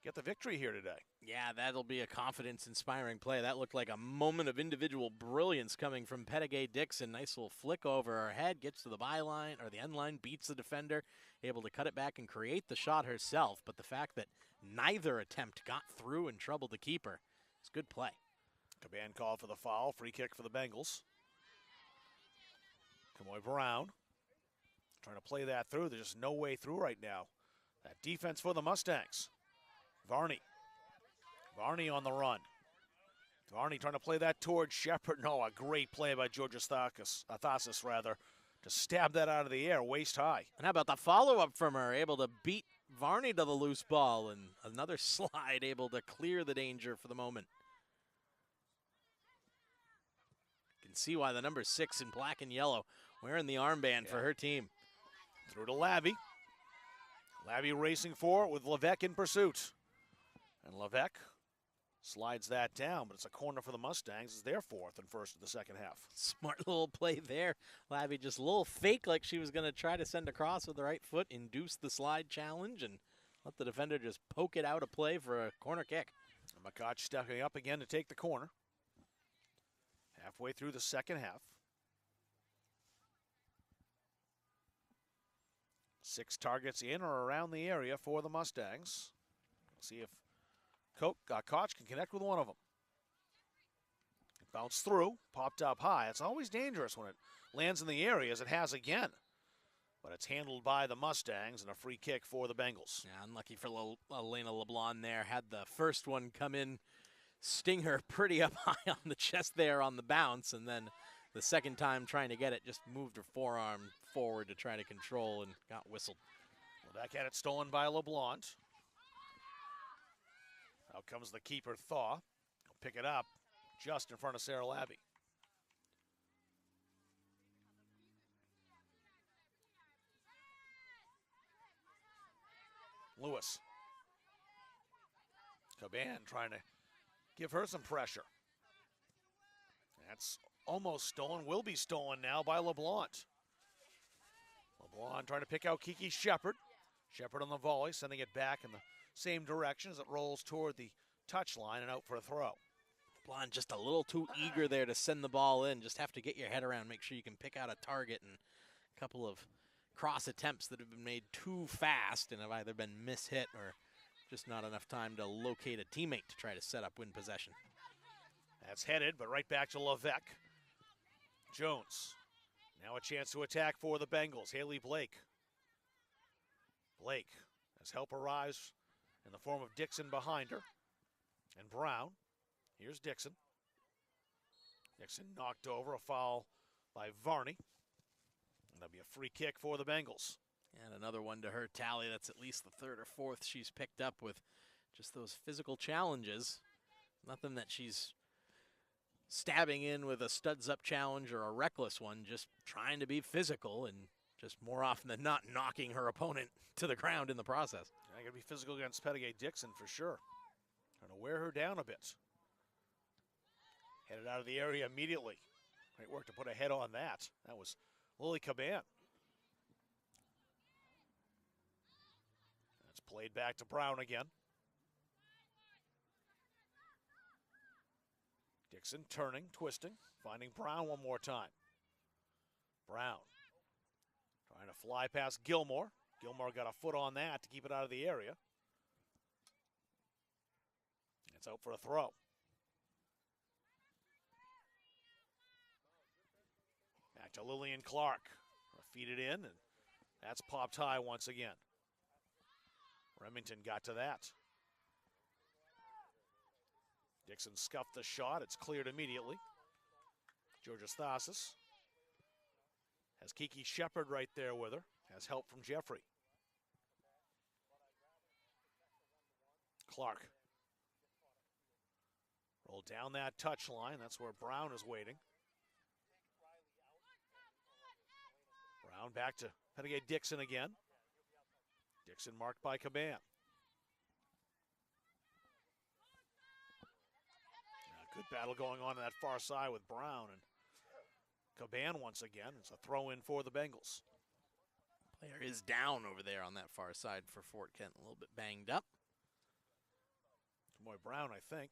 get the victory here today.
Yeah, that'll be a confidence-inspiring play. That looked like a moment of individual brilliance coming from Pettigay Dixon. Nice little flick over her head, gets to the byline or the end line, beats the defender, able to cut it back and create the shot herself. But the fact that neither attempt got through and troubled the keeper is good play.
Caban called for the foul. Free kick for the Bengals. Kamoy Brown trying to play that through. There's just no way through right now. That defense for the Mustangs. Varney on the run. Varney trying to play that towards Shepard. No, a great play by Georgios Thasis, rather, to stab that out of the air, waist high.
And how about the follow-up from her, able to beat Varney to the loose ball, and another slide able to clear the danger for the moment. You can see why the number 6 in black and yellow wearing the armband for her team.
Through to Labby. Labby racing for it with Levesque in pursuit. And Levesque slides that down, but it's a corner for the Mustangs. It's their fourth and first of the second half.
Smart little play there. Labby just a little fake, like she was going to try to send across with the right foot, induce the slide challenge, and let the defender just poke it out of play for a corner kick.
And McCotch stepping up again to take the corner. Halfway through the second half. 6 targets in or around the area for the Mustangs. We'll see if Koch can connect with one of them. It bounced through, popped up high. It's always dangerous when it lands in the area, as it has again. But it's handled by the Mustangs, and a free kick for the Bengals.
Yeah, unlucky for Elena LeBlanc there. Had the first one come in, sting her pretty up high on the chest there on the bounce, and then the second time trying to get it, just moved her forearm forward to try to control and got whistled.
Lebec had it stolen by LeBlanc. Out comes the keeper, Thaw. He'll pick it up just in front of Sarah Labby. Lewis. Caban trying to give her some pressure. That's almost stolen, will be stolen now by LeBlanc. LeBlanc trying to pick out Kiki Shepard. Shepard on the volley, sending it back in the same direction as it rolls toward the touchline and out for a throw.
LeBlanc just a little too eager there to send the ball in. Just have to get your head around, make sure you can pick out a target, and a couple of cross attempts that have been made too fast and have either been mishit or just not enough time to locate a teammate to try to set up win possession.
That's headed, but right back to Levesque. Jones. Now a chance to attack for the Bengals. Haley Blake. Blake as help arrives in the form of Dixon behind her. And Brown. Here's Dixon. Dixon knocked over, a foul by Varney. And that'll be a free kick for the Bengals.
And another one to her tally. That's at least the third or fourth she's picked up with just those physical challenges. Nothing that she's stabbing in with a studs up challenge or a reckless one, just trying to be physical and just more often than not knocking her opponent to the ground in the process.
I gotta be physical against Pettigay Dixon for sure. Trying to wear her down a bit. Headed out of the area immediately. Great work to put a head on that. That was Lily Caban. That's played back to Brown again. Dixon turning, twisting, finding Brown one more time. Brown trying to fly past Gilmore. Gilmore got a foot on that to keep it out of the area. It's out for a throw. Back to Lillian Clark. Feed it in, and that's popped high once again. Remington got to that. Dixon scuffed the shot. It's cleared immediately. Georgia Thasis has Kiki Shepard right there with her. Has help from Jeffrey. Clark. Roll down that touch line. That's where Brown is waiting. Brown back to Pettigay Dixon again. Dixon marked by Caban. Good battle going on that far side with Brown and Caban once again. It's a throw in for the Bengals.
Player is down over there on that far side for Fort Kent, a little bit banged up.
Boy, Brown, I think,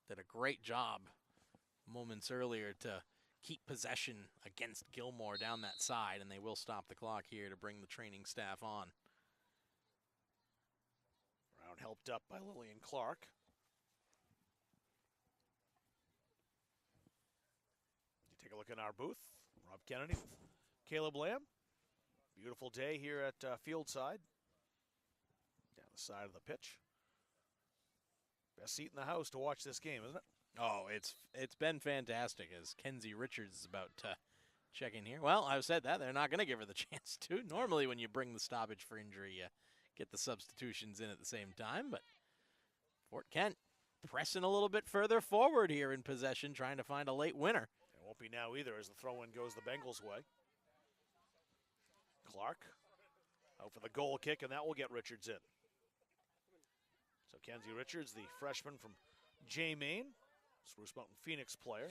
did a great job moments earlier to keep possession against Gilmore down that side, and they will stop the clock here to bring the training staff on.
Brown helped up by Lillian Clark. You take a look in our booth. Rob Kennedy with Caleb Lamb. Beautiful day here at Fieldside. Down the side of the pitch. Best seat in the house to watch this game, isn't it?
Oh, it's been fantastic as Kenzie Richards is about to check in here. Well, I've said that. They're not going to give her the chance to. Normally when you bring the stoppage for injury, you get the substitutions in at the same time. But Fort Kent pressing a little bit further forward here in possession, trying to find a late winner.
It won't be now either as the throw-in goes the Bengals' way. Clark out for the goal kick, and that will get Richards in. So Kenzie Richards, the freshman from J. Maine, Spruce Mountain Phoenix player.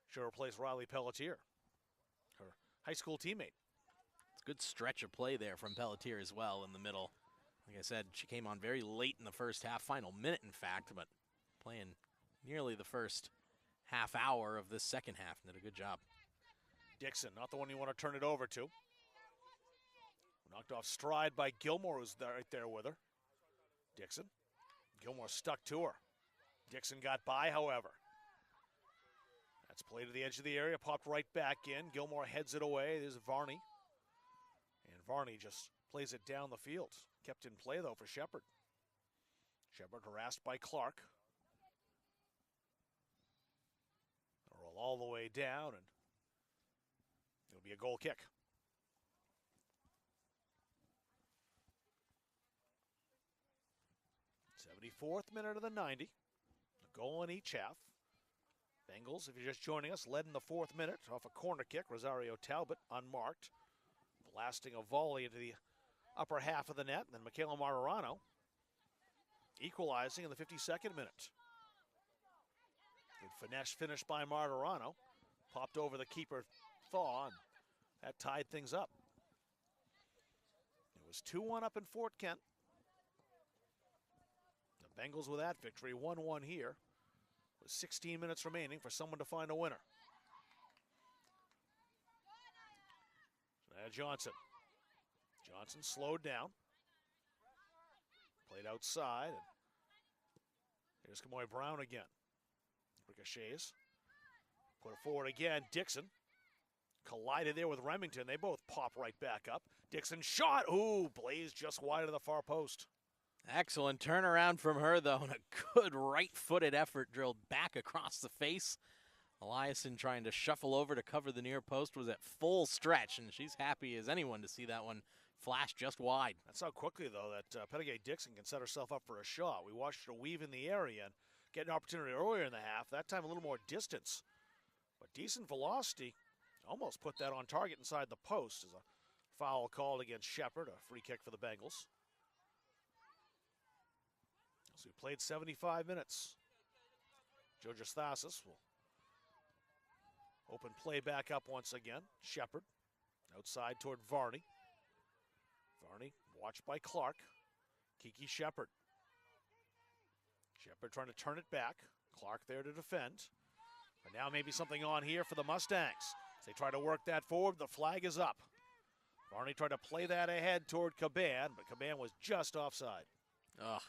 She'll replace Riley Pelletier, her high school teammate.
It's a good stretch of play there from Pelletier as well in the middle. Like I said, she came on very late in the first half, final minute in fact, but playing nearly the first half hour of this second half and did a good job.
Dixon, not the one you want to turn it over to. Knocked off stride by Gilmore, who's right there with her. Dixon. Gilmore stuck to her. Dixon got by, however. That's played to the edge of the area, popped right back in. Gilmore heads it away. There's Varney. And Varney just plays it down the field. Kept in play, though, for Shepard. Shepard harassed by Clark. Roll all the way down, and it'll be a goal kick. 74th minute of the 90. A goal in each half. Bengals, if you're just joining us, led in the 4th minute off a corner kick. Rosario Talbot unmarked, blasting a volley into the upper half of the net. And then Michaela Martirano equalizing in the 52nd minute. Good finesse finish by Martirano. Popped over the keeper Thaw, and that tied things up. It was 2-1 up in Fort Kent. The Bengals with that victory, 1-1 here, with 16 minutes remaining for someone to find a winner. So now Johnson. Johnson slowed down. Played outside. And here's Kamoy Brown again. Ricochets. Put it forward again. Dixon collided there with Remington. They both pop right back up. Dixon shot. Ooh, blazed just wide of the far post.
Excellent turnaround from her, though, and a good right-footed effort drilled back across the face. Eliason trying to shuffle over to cover the near post was at full stretch, and she's happy as anyone to see that one flash just wide.
That's how quickly, though, that Pettigay Dixon can set herself up for a shot. We watched her weave in the area and get an opportunity earlier in the half. That time a little more distance, but decent velocity Almost put that on target inside the post as a foul called against Shepard, a free kick for the Bengals. So we played 75 minutes. Georgios Thasis will open play back up once again. Shepard outside toward Varney. Varney watched by Clark. Kiki Shepard. Shepard trying to turn it back. Clark there to defend. But now maybe something on here for the Mustangs. As they try to work that forward, the flag is up. Varney tried to play that ahead toward Caban, but Caban was just offside.
Ugh.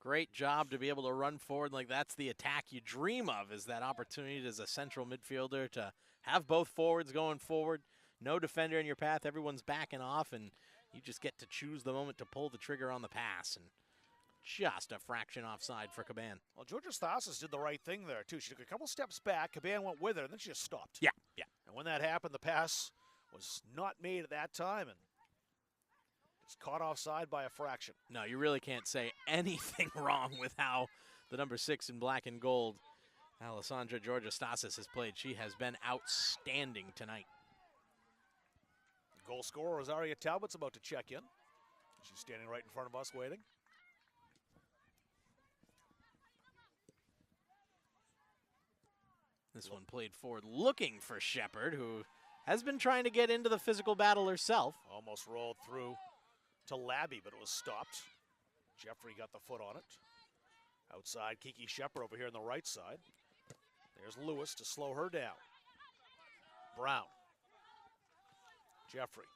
Great job to be able to run forward. Like, that's the attack you dream of, is that opportunity as a central midfielder to have both forwards going forward. No defender in your path. Everyone's backing off, and you just get to choose the moment to pull the trigger on the pass. And just a fraction offside for Caban.
Well, Georgios Thasis did the right thing there, too. She took a couple steps back. Caban went with her, and then she just stopped.
Yeah.
And when that happened, the pass was not made at that time, and just caught offside by a fraction.
No, you really can't say anything wrong with how the number 6 in black and gold, Alessandra Georgios Thasis, has played. She has been outstanding tonight.
The goal scorer, Rosaria Talbot's about to check in. She's standing right in front of us waiting.
This one played forward looking for Shepard, who has been trying to get into the physical battle herself.
Almost rolled through to Labby, but it was stopped. Jeffrey got the foot on it. Outside, Kiki Shepard over here on the right side. There's Lewis to slow her down. Brown. Jeffrey.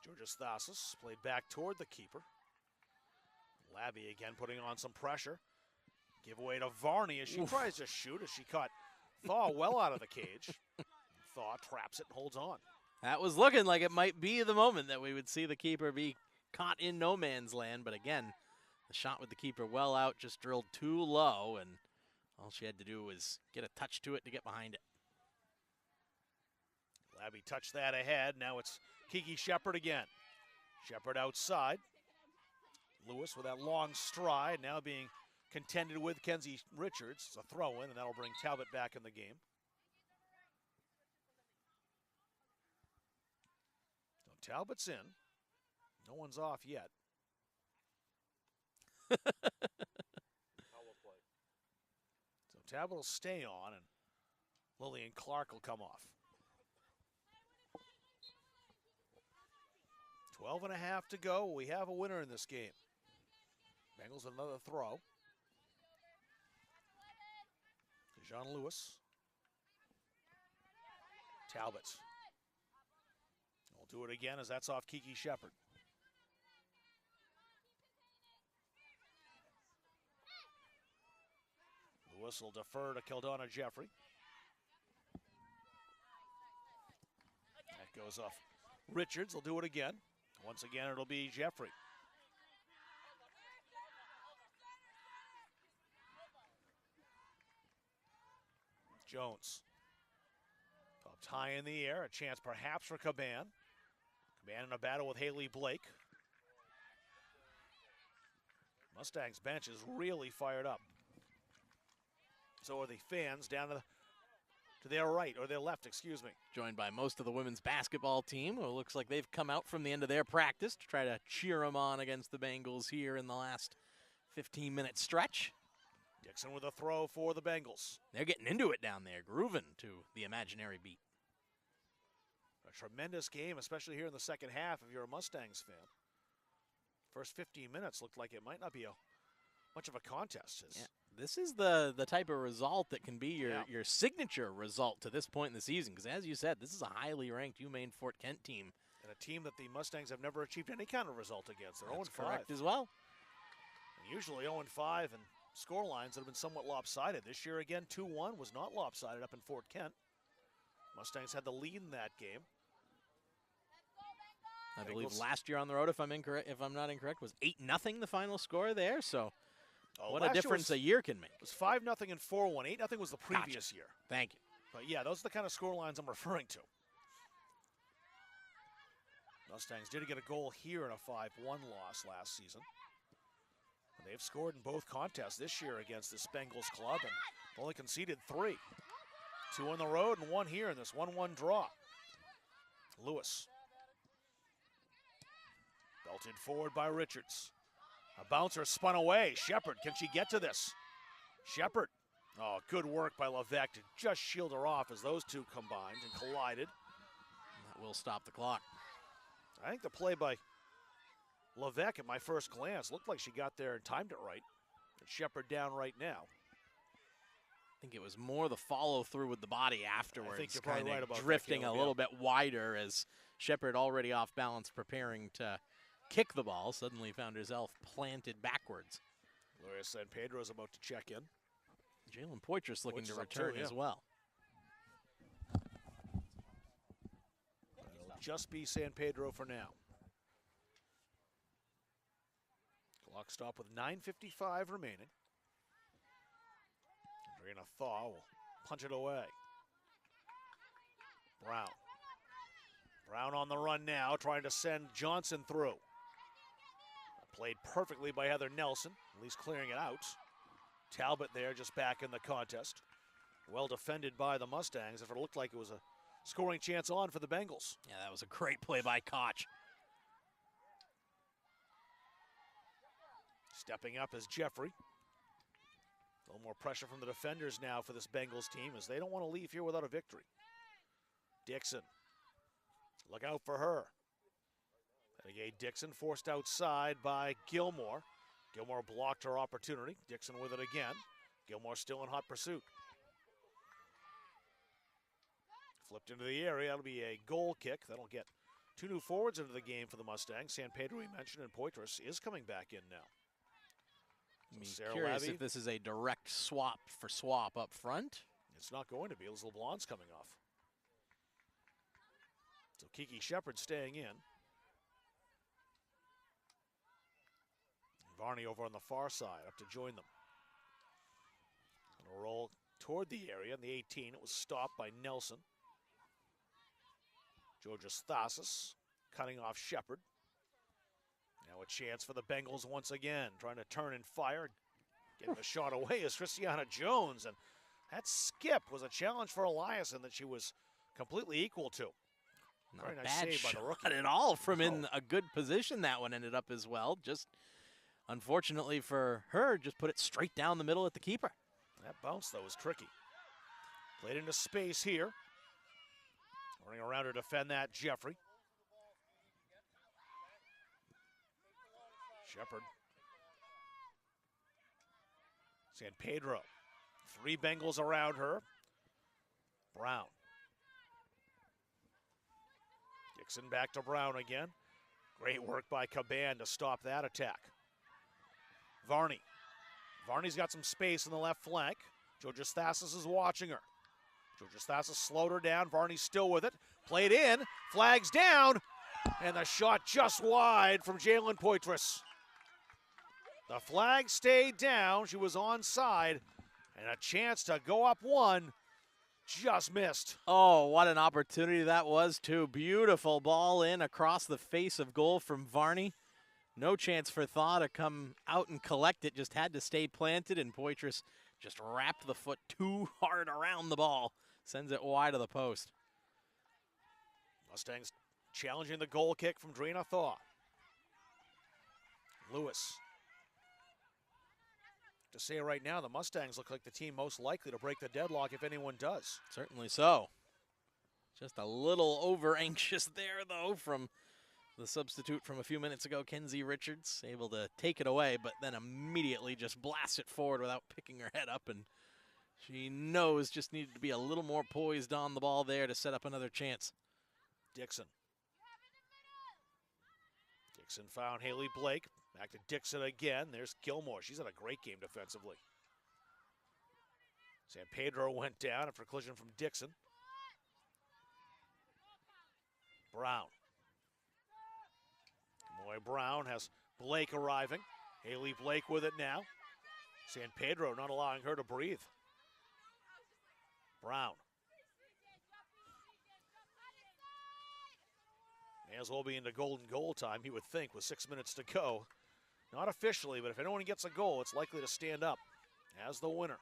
Georgios Thasis played back toward the keeper. Labby again putting on some pressure. Give away to Varney as she tries to shoot, as she caught Thaw well out of the cage. Thaw traps it and holds on.
That was looking like it might be the moment that we would see the keeper be caught in no man's land. But again, the shot with the keeper well out, just drilled too low, and all she had to do was get a touch to it to get behind it.
Labby touched that ahead. Now it's Kiki Shepard again. Shepard outside. Lewis with that long stride, now being contended with Kenzie Richards. It's a throw-in, and that'll bring Talbot back in the game. So Talbot's in. No one's off yet. So Talbot will stay on, and Lillian Clark will come off. 12.5 to go. We have a winner in this game. Bengals another throw. Jean Lewis. Talbot. We'll do it again as that's off Kiki Shepard. Lewis will defer to Kildana Jeffrey. That goes off Richards. Will do it again. Once again, it'll be Jeffrey. Jones. Popped high in the air. A chance perhaps for Caban. Caban in a battle with Haley Blake. Mustangs bench is really fired up. So are the fans down to their right, or their left, excuse me.
Joined by most of the women's basketball team, who looks like they've come out from the end of their practice to try to cheer them on against the Bengals here in the last 15-minute stretch.
Dixon with a throw for the Bengals.
They're getting into it down there, grooving to the imaginary beat.
A tremendous game, especially here in the second half if you're a Mustangs fan. First 15 minutes looked like it might not be much of a contest.
Yeah, this is the type of result that can be your signature result to this point in the season, because as you said, this is a highly ranked UMaine Fort Kent team.
And a team that the Mustangs have never achieved any kind of result against. They're 0-5.
Correct as well.
And usually 0-5 and score lines that have been somewhat lopsided. This year again, 2-1 was not lopsided up in Fort Kent. Mustangs had the lead in that game.
I believe last year on the road, if I'm not incorrect, was 8-0 the final score there. So what a difference a year can make.
It was 5-0 and 4-1. 8-0 was the previous year.
Thank you.
But yeah, those are the kind of score lines I'm referring to. Mustangs did get a goal here in a 5-1 loss last season. They've scored in both contests this year against this Bengals club and only conceded 3. 2 on the road and 1 here in this 1-1 draw. Lewis. Belted forward by Richards. A bouncer spun away. Shepard, can she get to this? Shepard. Oh, good work by Levesque to just shield her off as those two combined and collided.
That will stop the clock.
I think the play by Levesque at my first glance looked like she got there and timed it right. And Shepard down right now.
I think it was more the follow through with the body afterwards.
I think you're probably right about that,
drifting
Caleb,
a little bit wider as Shepard, already off balance, preparing to kick the ball, suddenly found herself planted backwards.
Gloria San Pedro is about to check in.
Jalen Poitras looking to
Poitras up
return
too, yeah.
as well.
It'll just be San Pedro for now. Clock stop with 9:55 remaining. Adriana Thaw will punch it away. Brown. Brown on the run now, trying to send Johnson through. Played perfectly by Heather Nelson, at least clearing it out. Talbot there just back in the contest. Well defended by the Mustangs. If it looked like it was a scoring chance on for the Bengals.
Yeah, that was a great play by Koch.
Stepping up is Jeffrey. A little more pressure from the defenders now for this Bengals team as they don't want to leave here without a victory. Dixon. Look out for her. Renegade Dixon forced outside by Gilmore. Gilmore blocked her opportunity. Dixon with it again. Gilmore still in hot pursuit. Flipped into the area. That'll be a goal kick. That'll get 2 new forwards into the game for the Mustangs. San Pedro, we mentioned, and Poitras is coming back in now.
I'm
Sarah
curious
Labby,
if this is a direct swap for swap up front.
it's not going to be. Liz LeBlanc's coming off. So Kiki Shepard staying in. Varney over on the far side, up to join them. Gonna roll toward the area in the 18. It was stopped by Nelson. Georgia Stasis cutting off Shepard. Now a chance for the Bengals once again, trying to turn and fire. Getting the shot away is Christiana Jones, and that skip was a challenge for Eliason that she was completely equal to.
Not
Very
a
nice
bad
save by the rookie.
shot at all from in a good position. That one ended up as well. Just unfortunately for her, just put it straight down the middle at the keeper.
That bounce, though, was tricky. Played into space here. Running around to defend that, Jeffrey. Shepard. San Pedro. 3 Bengals around her. Brown. Dixon back to Brown again. Great work by Caban to stop that attack. Varney. Varney's got some space in the left flank. Georgia Stasis is watching her. Georgia Stasis slowed her down. Varney's still with it. Played in. Flags down. And the shot just wide from Jalen Poitras. The flag stayed down. She was onside. And a chance to go up 1. Just missed.
Oh, what an opportunity that was, too. Beautiful ball in across the face of goal from Varney. No chance for Thaw to come out and collect it. Just had to stay planted, and Poitras just wrapped the foot too hard around the ball. Sends it wide of the post.
Mustangs challenging the goal kick from Drina Thaw. Lewis. To say right now, the Mustangs look like the team most likely to break the deadlock if anyone does.
Certainly so. Just a little over anxious there, though, from the substitute from a few minutes ago, Kenzie Richards, able to take it away, but then immediately just blast it forward without picking her head up. And she knows just needed to be a little more poised on the ball there to set up another chance.
Dixon. Dixon found Haley Blake. Back to Dixon again. There's Gilmore. She's had a great game defensively. San Pedro went down after a collision from Dixon. Brown. Moy Brown has Blake arriving. Haley Blake with it now. San Pedro not allowing her to breathe. Brown. May as well be into golden goal time, you would think, with 6 minutes to go. Not officially, but if anyone gets a goal, it's likely to stand up as the winner.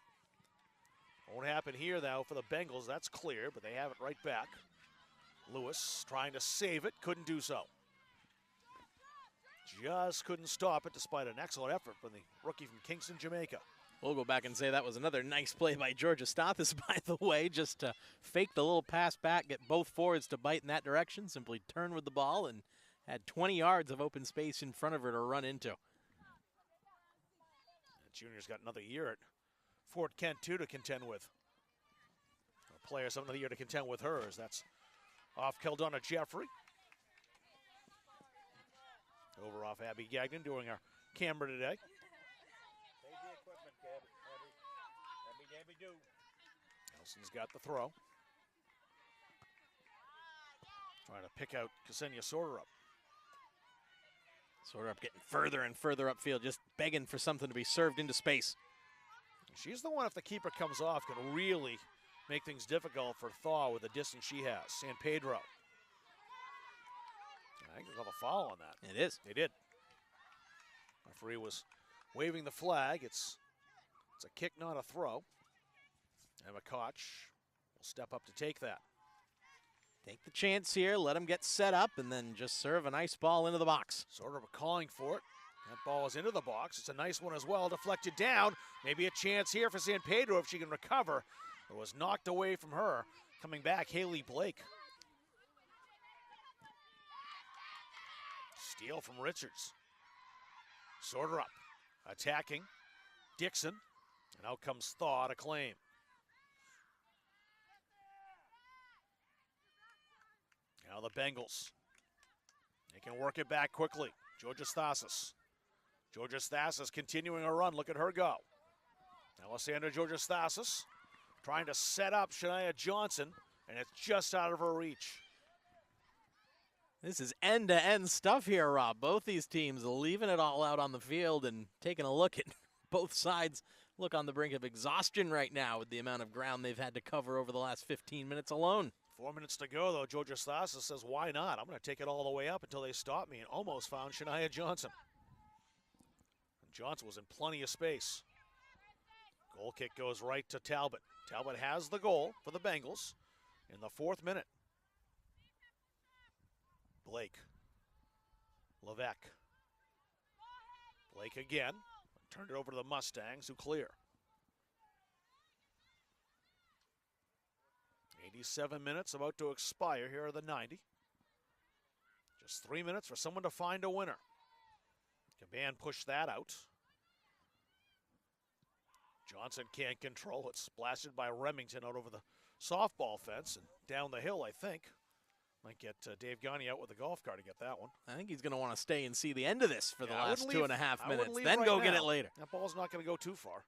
Won't happen here, though, for the Bengals. That's clear, but they have it right back. Lewis trying to save it, couldn't do so. Just couldn't stop it despite an excellent effort from the rookie from Kingston, Jamaica.
We'll go back and say that was another nice play by Georgia Stathis, by the way, just to fake the little pass back, get both forwards to bite in that direction, simply turn with the ball, and had 20 yards of open space in front of her to run into.
The junior's got another year at Fort Kent, too, to contend with. A player, another year to contend with her, as that's off Keldona Jeffrey. Over off Abby Gagnon doing our camera today. Nelson's got the throw. Trying to pick out Ksenia Sorterup.
Sorterup getting further and further upfield, just begging for something to be served into space.
She's the one, if the keeper comes off, can really make things difficult for Thaw with the distance she has. San Pedro. I think there's a foul on that.
It is.
They did. Referee was waving the flag. It's a kick, not a throw. Emma Koch will step up to take that.
Take the chance here, let him get set up, and then just serve a nice ball into the box.
Sort of calling for it. That ball is into the box. It's a nice one as well, deflected down. Maybe a chance here for San Pedro if she can recover. It was knocked away from her. Coming back, Haley Blake. Steal from Richards. Sorterup attacking Dixon, and out comes Thaw to claim. Now the Bengals. They can work it back quickly. Georgia Stathis. Georgia Stathis continuing a run. Look at her go. Alessandra Georgia Stathis trying to set up Shania Johnson, and it's just out of her reach.
This is end-to-end stuff here, Rob. Both these teams leaving it all out on the field and taking a look at both sides. Look on the brink of exhaustion right now with the amount of ground they've had to cover over the last 15 minutes alone.
4 minutes to go, though. Georgia Stathis says, why not? I'm going to take it all the way up until they stop me, and almost found Shania Johnson. And Johnson was in plenty of space. Goal kick goes right to Talbot. Talbot has the goal for the Bengals in the 4th minute. Blake. Levesque. Blake again. Turned it over to the Mustangs, who clear. 87 minutes about to expire. Here are the 90. Just 3 minutes for someone to find a winner. Caban pushed that out. Johnson can't control it. Blasted by Remington out over the softball fence and down the hill, I think. Might get Dave Gagne out with a golf cart to get that one.
I think he's going to want to stay and see the end of this for the last 2.5 minutes.
Then
Then go get it later.
That ball's not going to go too far.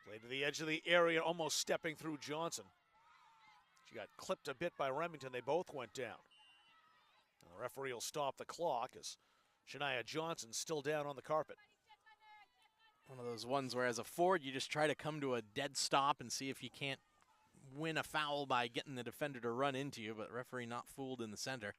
Play to the edge of the area, almost stepping through Johnson. She got clipped a bit by Remington. They both went down. And the referee will stop the clock as Shania Johnson's still down on the carpet.
One of those ones where as a forward, you just try to come to a dead stop and see if you can't win a foul by getting the defender to run into you, but referee not fooled in the center.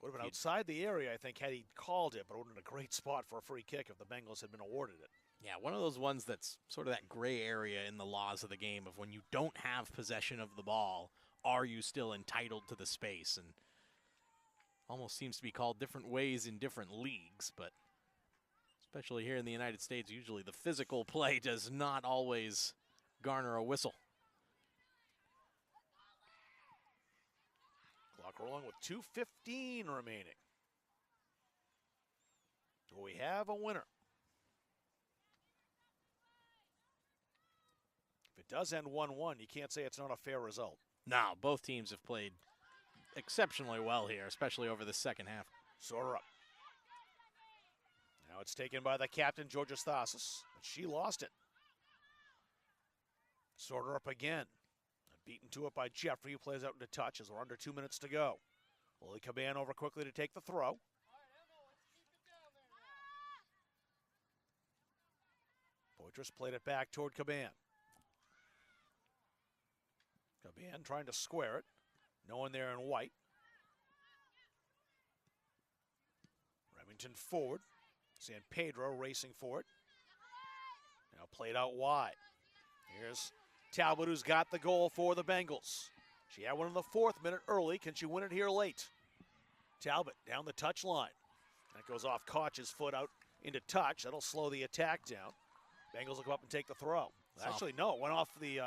Would have been outside the area, I think, had he called it, but it would have been a great spot for a free kick if the Bengals had been awarded it.
Yeah, one of those ones that's sort of that gray area in the laws of the game of when you don't have possession of the ball, are you still entitled to the space? And almost seems to be called different ways in different leagues, but especially here in the United States, usually the physical play does not always garner a whistle.
Clock rolling with 2:15 remaining. We have a winner. If it does end 1-1, you can't say it's not a fair result.
No, both teams have played exceptionally well here, especially over the second half.
Sorterup. Now it's taken by the captain, Georgia Stathis, but she lost it. Sorterup again. Beaten to it by Jeffrey, who plays out into touch as we're under 2 minutes to go. Lily Caban over quickly to take the throw. Poitras played it back toward Caban. Caban trying to square it. No one there in white. Remington forward. San Pedro racing for it. Now played out wide. Here's Talbot, who's got the goal for the Bengals. She had one in the 4th minute early. Can she win it here late? Talbot down the touch line. That goes off Koch's foot out into touch. That'll slow the attack down. Bengals will come up and take the throw. Actually, no, it went off the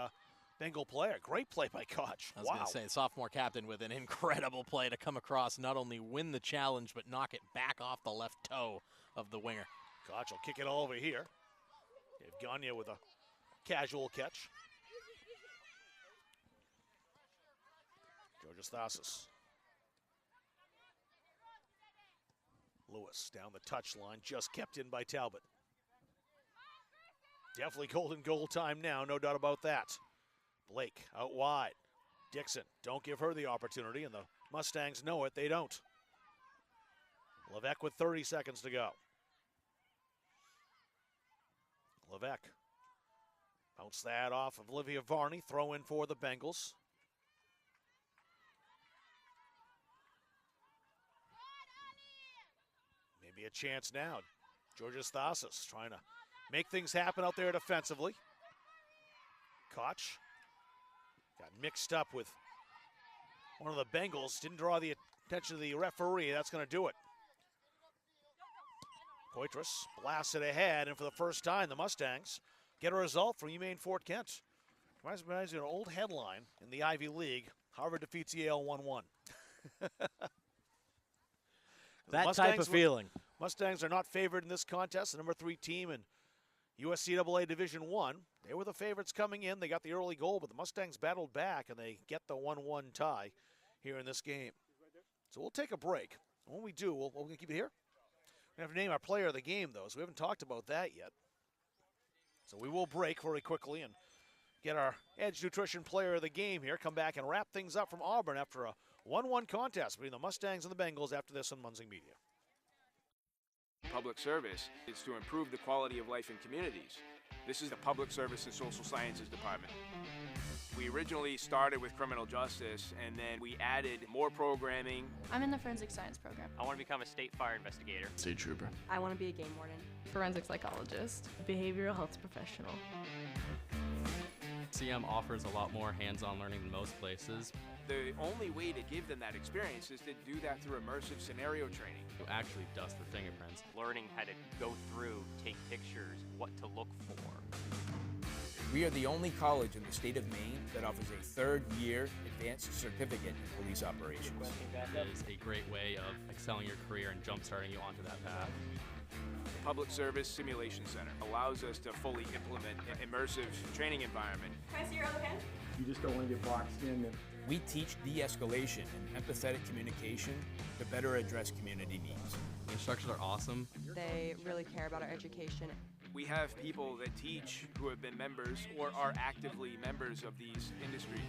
Bengal player. Great play by Koch.
I was going to say, sophomore captain with an incredible play to come across, not only win the challenge, but knock it back off the left toe of the winger.
Koch will kick it all over here. Gagne with a casual catch. Georgia Stasis. Lewis down the touch line, just kept in by Talbot. Definitely golden goal time now, no doubt about that. Blake out wide. Dixon, don't give her the opportunity, and the Mustangs know it, they don't. Levesque with 30 seconds to go. Levesque bounce that off of Olivia Varney, throw in for the Bengals. Maybe a chance now. Georgia Stasis trying to make things happen out there defensively. Koch got mixed up with one of the Bengals. Didn't draw the attention of the referee. That's going to do it. Poitras blasts it ahead, and for the first time, the Mustangs get a result from UMaine Fort Kent. Reminds me of an old headline in the Ivy League. Harvard defeats Yale 1-1.
That type of feeling.
Mustangs are not favored in this contest. The number 3 team in USCAA Division I. They were the favorites coming in. They got the early goal, but the Mustangs battled back, and they get the 1-1 tie here in this game. So we'll take a break. When we do, we're going to keep it here. We have to name our player of the game, though, so we haven't talked about that yet. So we will break very quickly and get our Edge Nutrition player of the game here. Come back and wrap things up from Auburn after a 1-1 contest between the Mustangs and the Bengals after this on Munzing Media.
Public service is to improve the quality of life in communities. This is the Public Service and Social Sciences Department. We originally started with criminal justice, and then we added more programming.
I'm in the forensic science program.
I want to become a state fire investigator.
State trooper.
I want to be a game warden.
Forensic psychologist.
Behavioral health professional.
CM offers a lot more hands-on learning than most places.
The only way to give them that experience is to do that through immersive scenario training.
You actually dust for fingerprints.
Learning how to go through, take pictures, what to look for.
We are the only college in the state of Maine that offers a third-year advanced certificate in police operations.
It is a great way of excelling your career and jump-starting you onto that path.
The Public Service Simulation Center allows us to fully implement an immersive training environment.
Can I see your other pen?
You just don't want to get boxed in.
We teach de-escalation and empathetic communication to better address community needs.
The instructors are awesome.
They really care about our education.
We have people that teach who have been members or are actively members of these industries.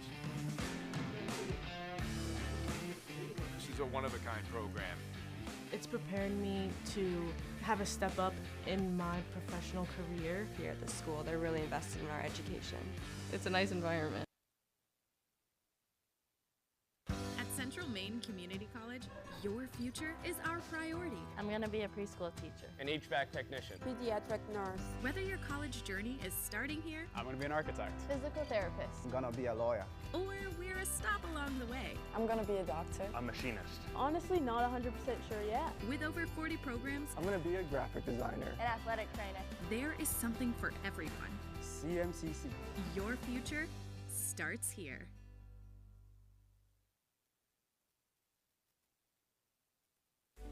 This is a one-of-a-kind program.
It's prepared me to have a step up in my professional career.
Here at the school, they're really invested in our education.
It's a nice environment.
At Central Maine Community College, your future is our priority.
I'm going to be a preschool teacher.
An HVAC technician.
Pediatric nurse.
Whether your college journey is starting here
I'm going to be an architect.
Physical therapist.
I'm gonna be a lawyer.
or we're a stop along the way.
I'm gonna be a doctor.
A machinist.
Honestly, not 100% sure yet.
With over 40 programs,
I'm gonna be a graphic designer.
An athletic trainer.
there is something for everyone.
CMCC.
Your future starts here.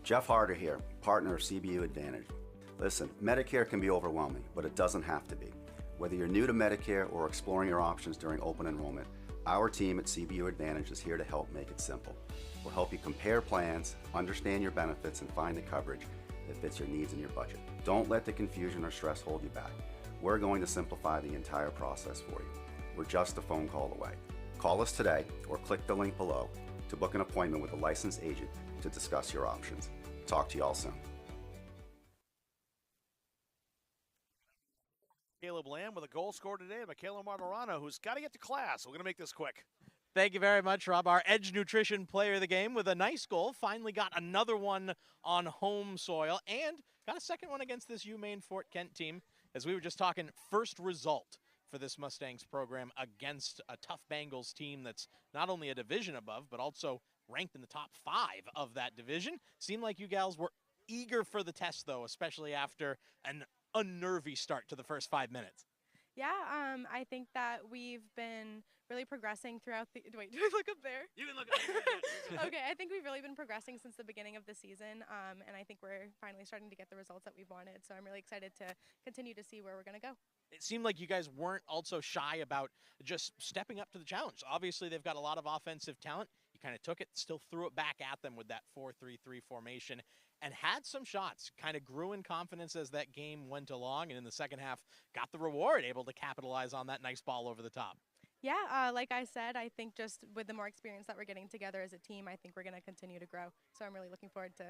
Jeff Harder here, partner of CBU Advantage. Listen, Medicare can be overwhelming, but it doesn't have to be. Whether you're new to Medicare or exploring your options during open enrollment, our team at CBU Advantage is here to help make it simple. We'll help you compare plans, understand your benefits, and find the coverage that fits your needs and your budget. Don't let the confusion or stress hold you back. We're going to simplify the entire process for you. We're just a phone call away. Call us today or click the link below to book an appointment with a licensed agent to discuss your options. Talk to you all soon.
Caleb Lamb with a goal scored today, Michaela Martorano, who's got to get to class. We're going to make this quick.
Thank you very much, Rob. Our Edge Nutrition player of the game with a nice goal. Finally got another one on home soil and got a second one against this UMaine Fort Kent team As we were just talking, first result for this Mustangs program against a tough Bengals team that's not only a division above, but also ranked in the top 5 of that division. Seemed like you gals were eager for the test, though, especially after an unnervy start to the first 5 minutes.
Yeah, I think that we've been really progressing throughout the. Wait, do I look up there?
You can look up there.
Okay, I think we've really been progressing since the beginning of the season, and I think we're finally starting to get the results that we've wanted. So I'm really excited to continue to see where we're going to go.
It seemed like you guys weren't also shy about just stepping up to the challenge. Obviously, they've got a lot of offensive talent. You kind of took it, still threw it back at them with that 4-3-3 formation, and had some shots. Kind of grew in confidence as that game went along, and in the second half, got the reward, able to capitalize on that nice ball over the top.
Yeah, like I said, I think just with the more experience that we're getting together as a team, I think we're going to continue to grow. So I'm really looking forward to.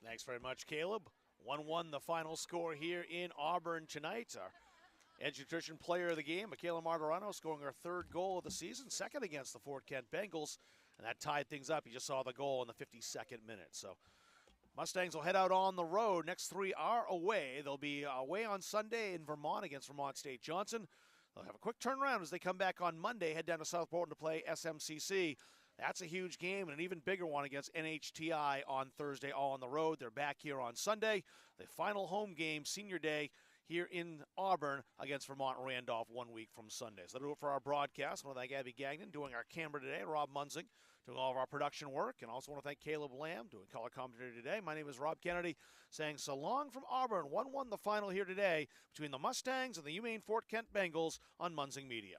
Thanks very much, Caleb. 1-1 the final score here in Auburn tonight. Our Edge Nutrition player of the game, Michaela Martirano, scoring her 3rd goal of the season, 2nd against the Fort Kent Bengals, and that tied things up. You just saw the goal in the 52nd minute. So Mustangs will head out on the road. Next 3 are away. They'll be away on Sunday in Vermont against Vermont State Johnson. They'll have a quick turnaround as they come back on Monday, head down to South Portland to play SMCC. That's a huge game and an even bigger one against NHTI on Thursday, all on the road. They're back here on Sunday. The final home game, senior day, here in Auburn against Vermont Randolph 1 week from Sunday. So that'll do it for our broadcast. I want to thank Abby Gagnon doing our camera today, Rob Munzing doing all of our production work, and also want to thank Caleb Lamb doing color commentary today. My name is Rob Kennedy saying so long from Auburn. 1-1 the final here today between the Mustangs and the UMaine Fort Kent Bengals on Munzing Media.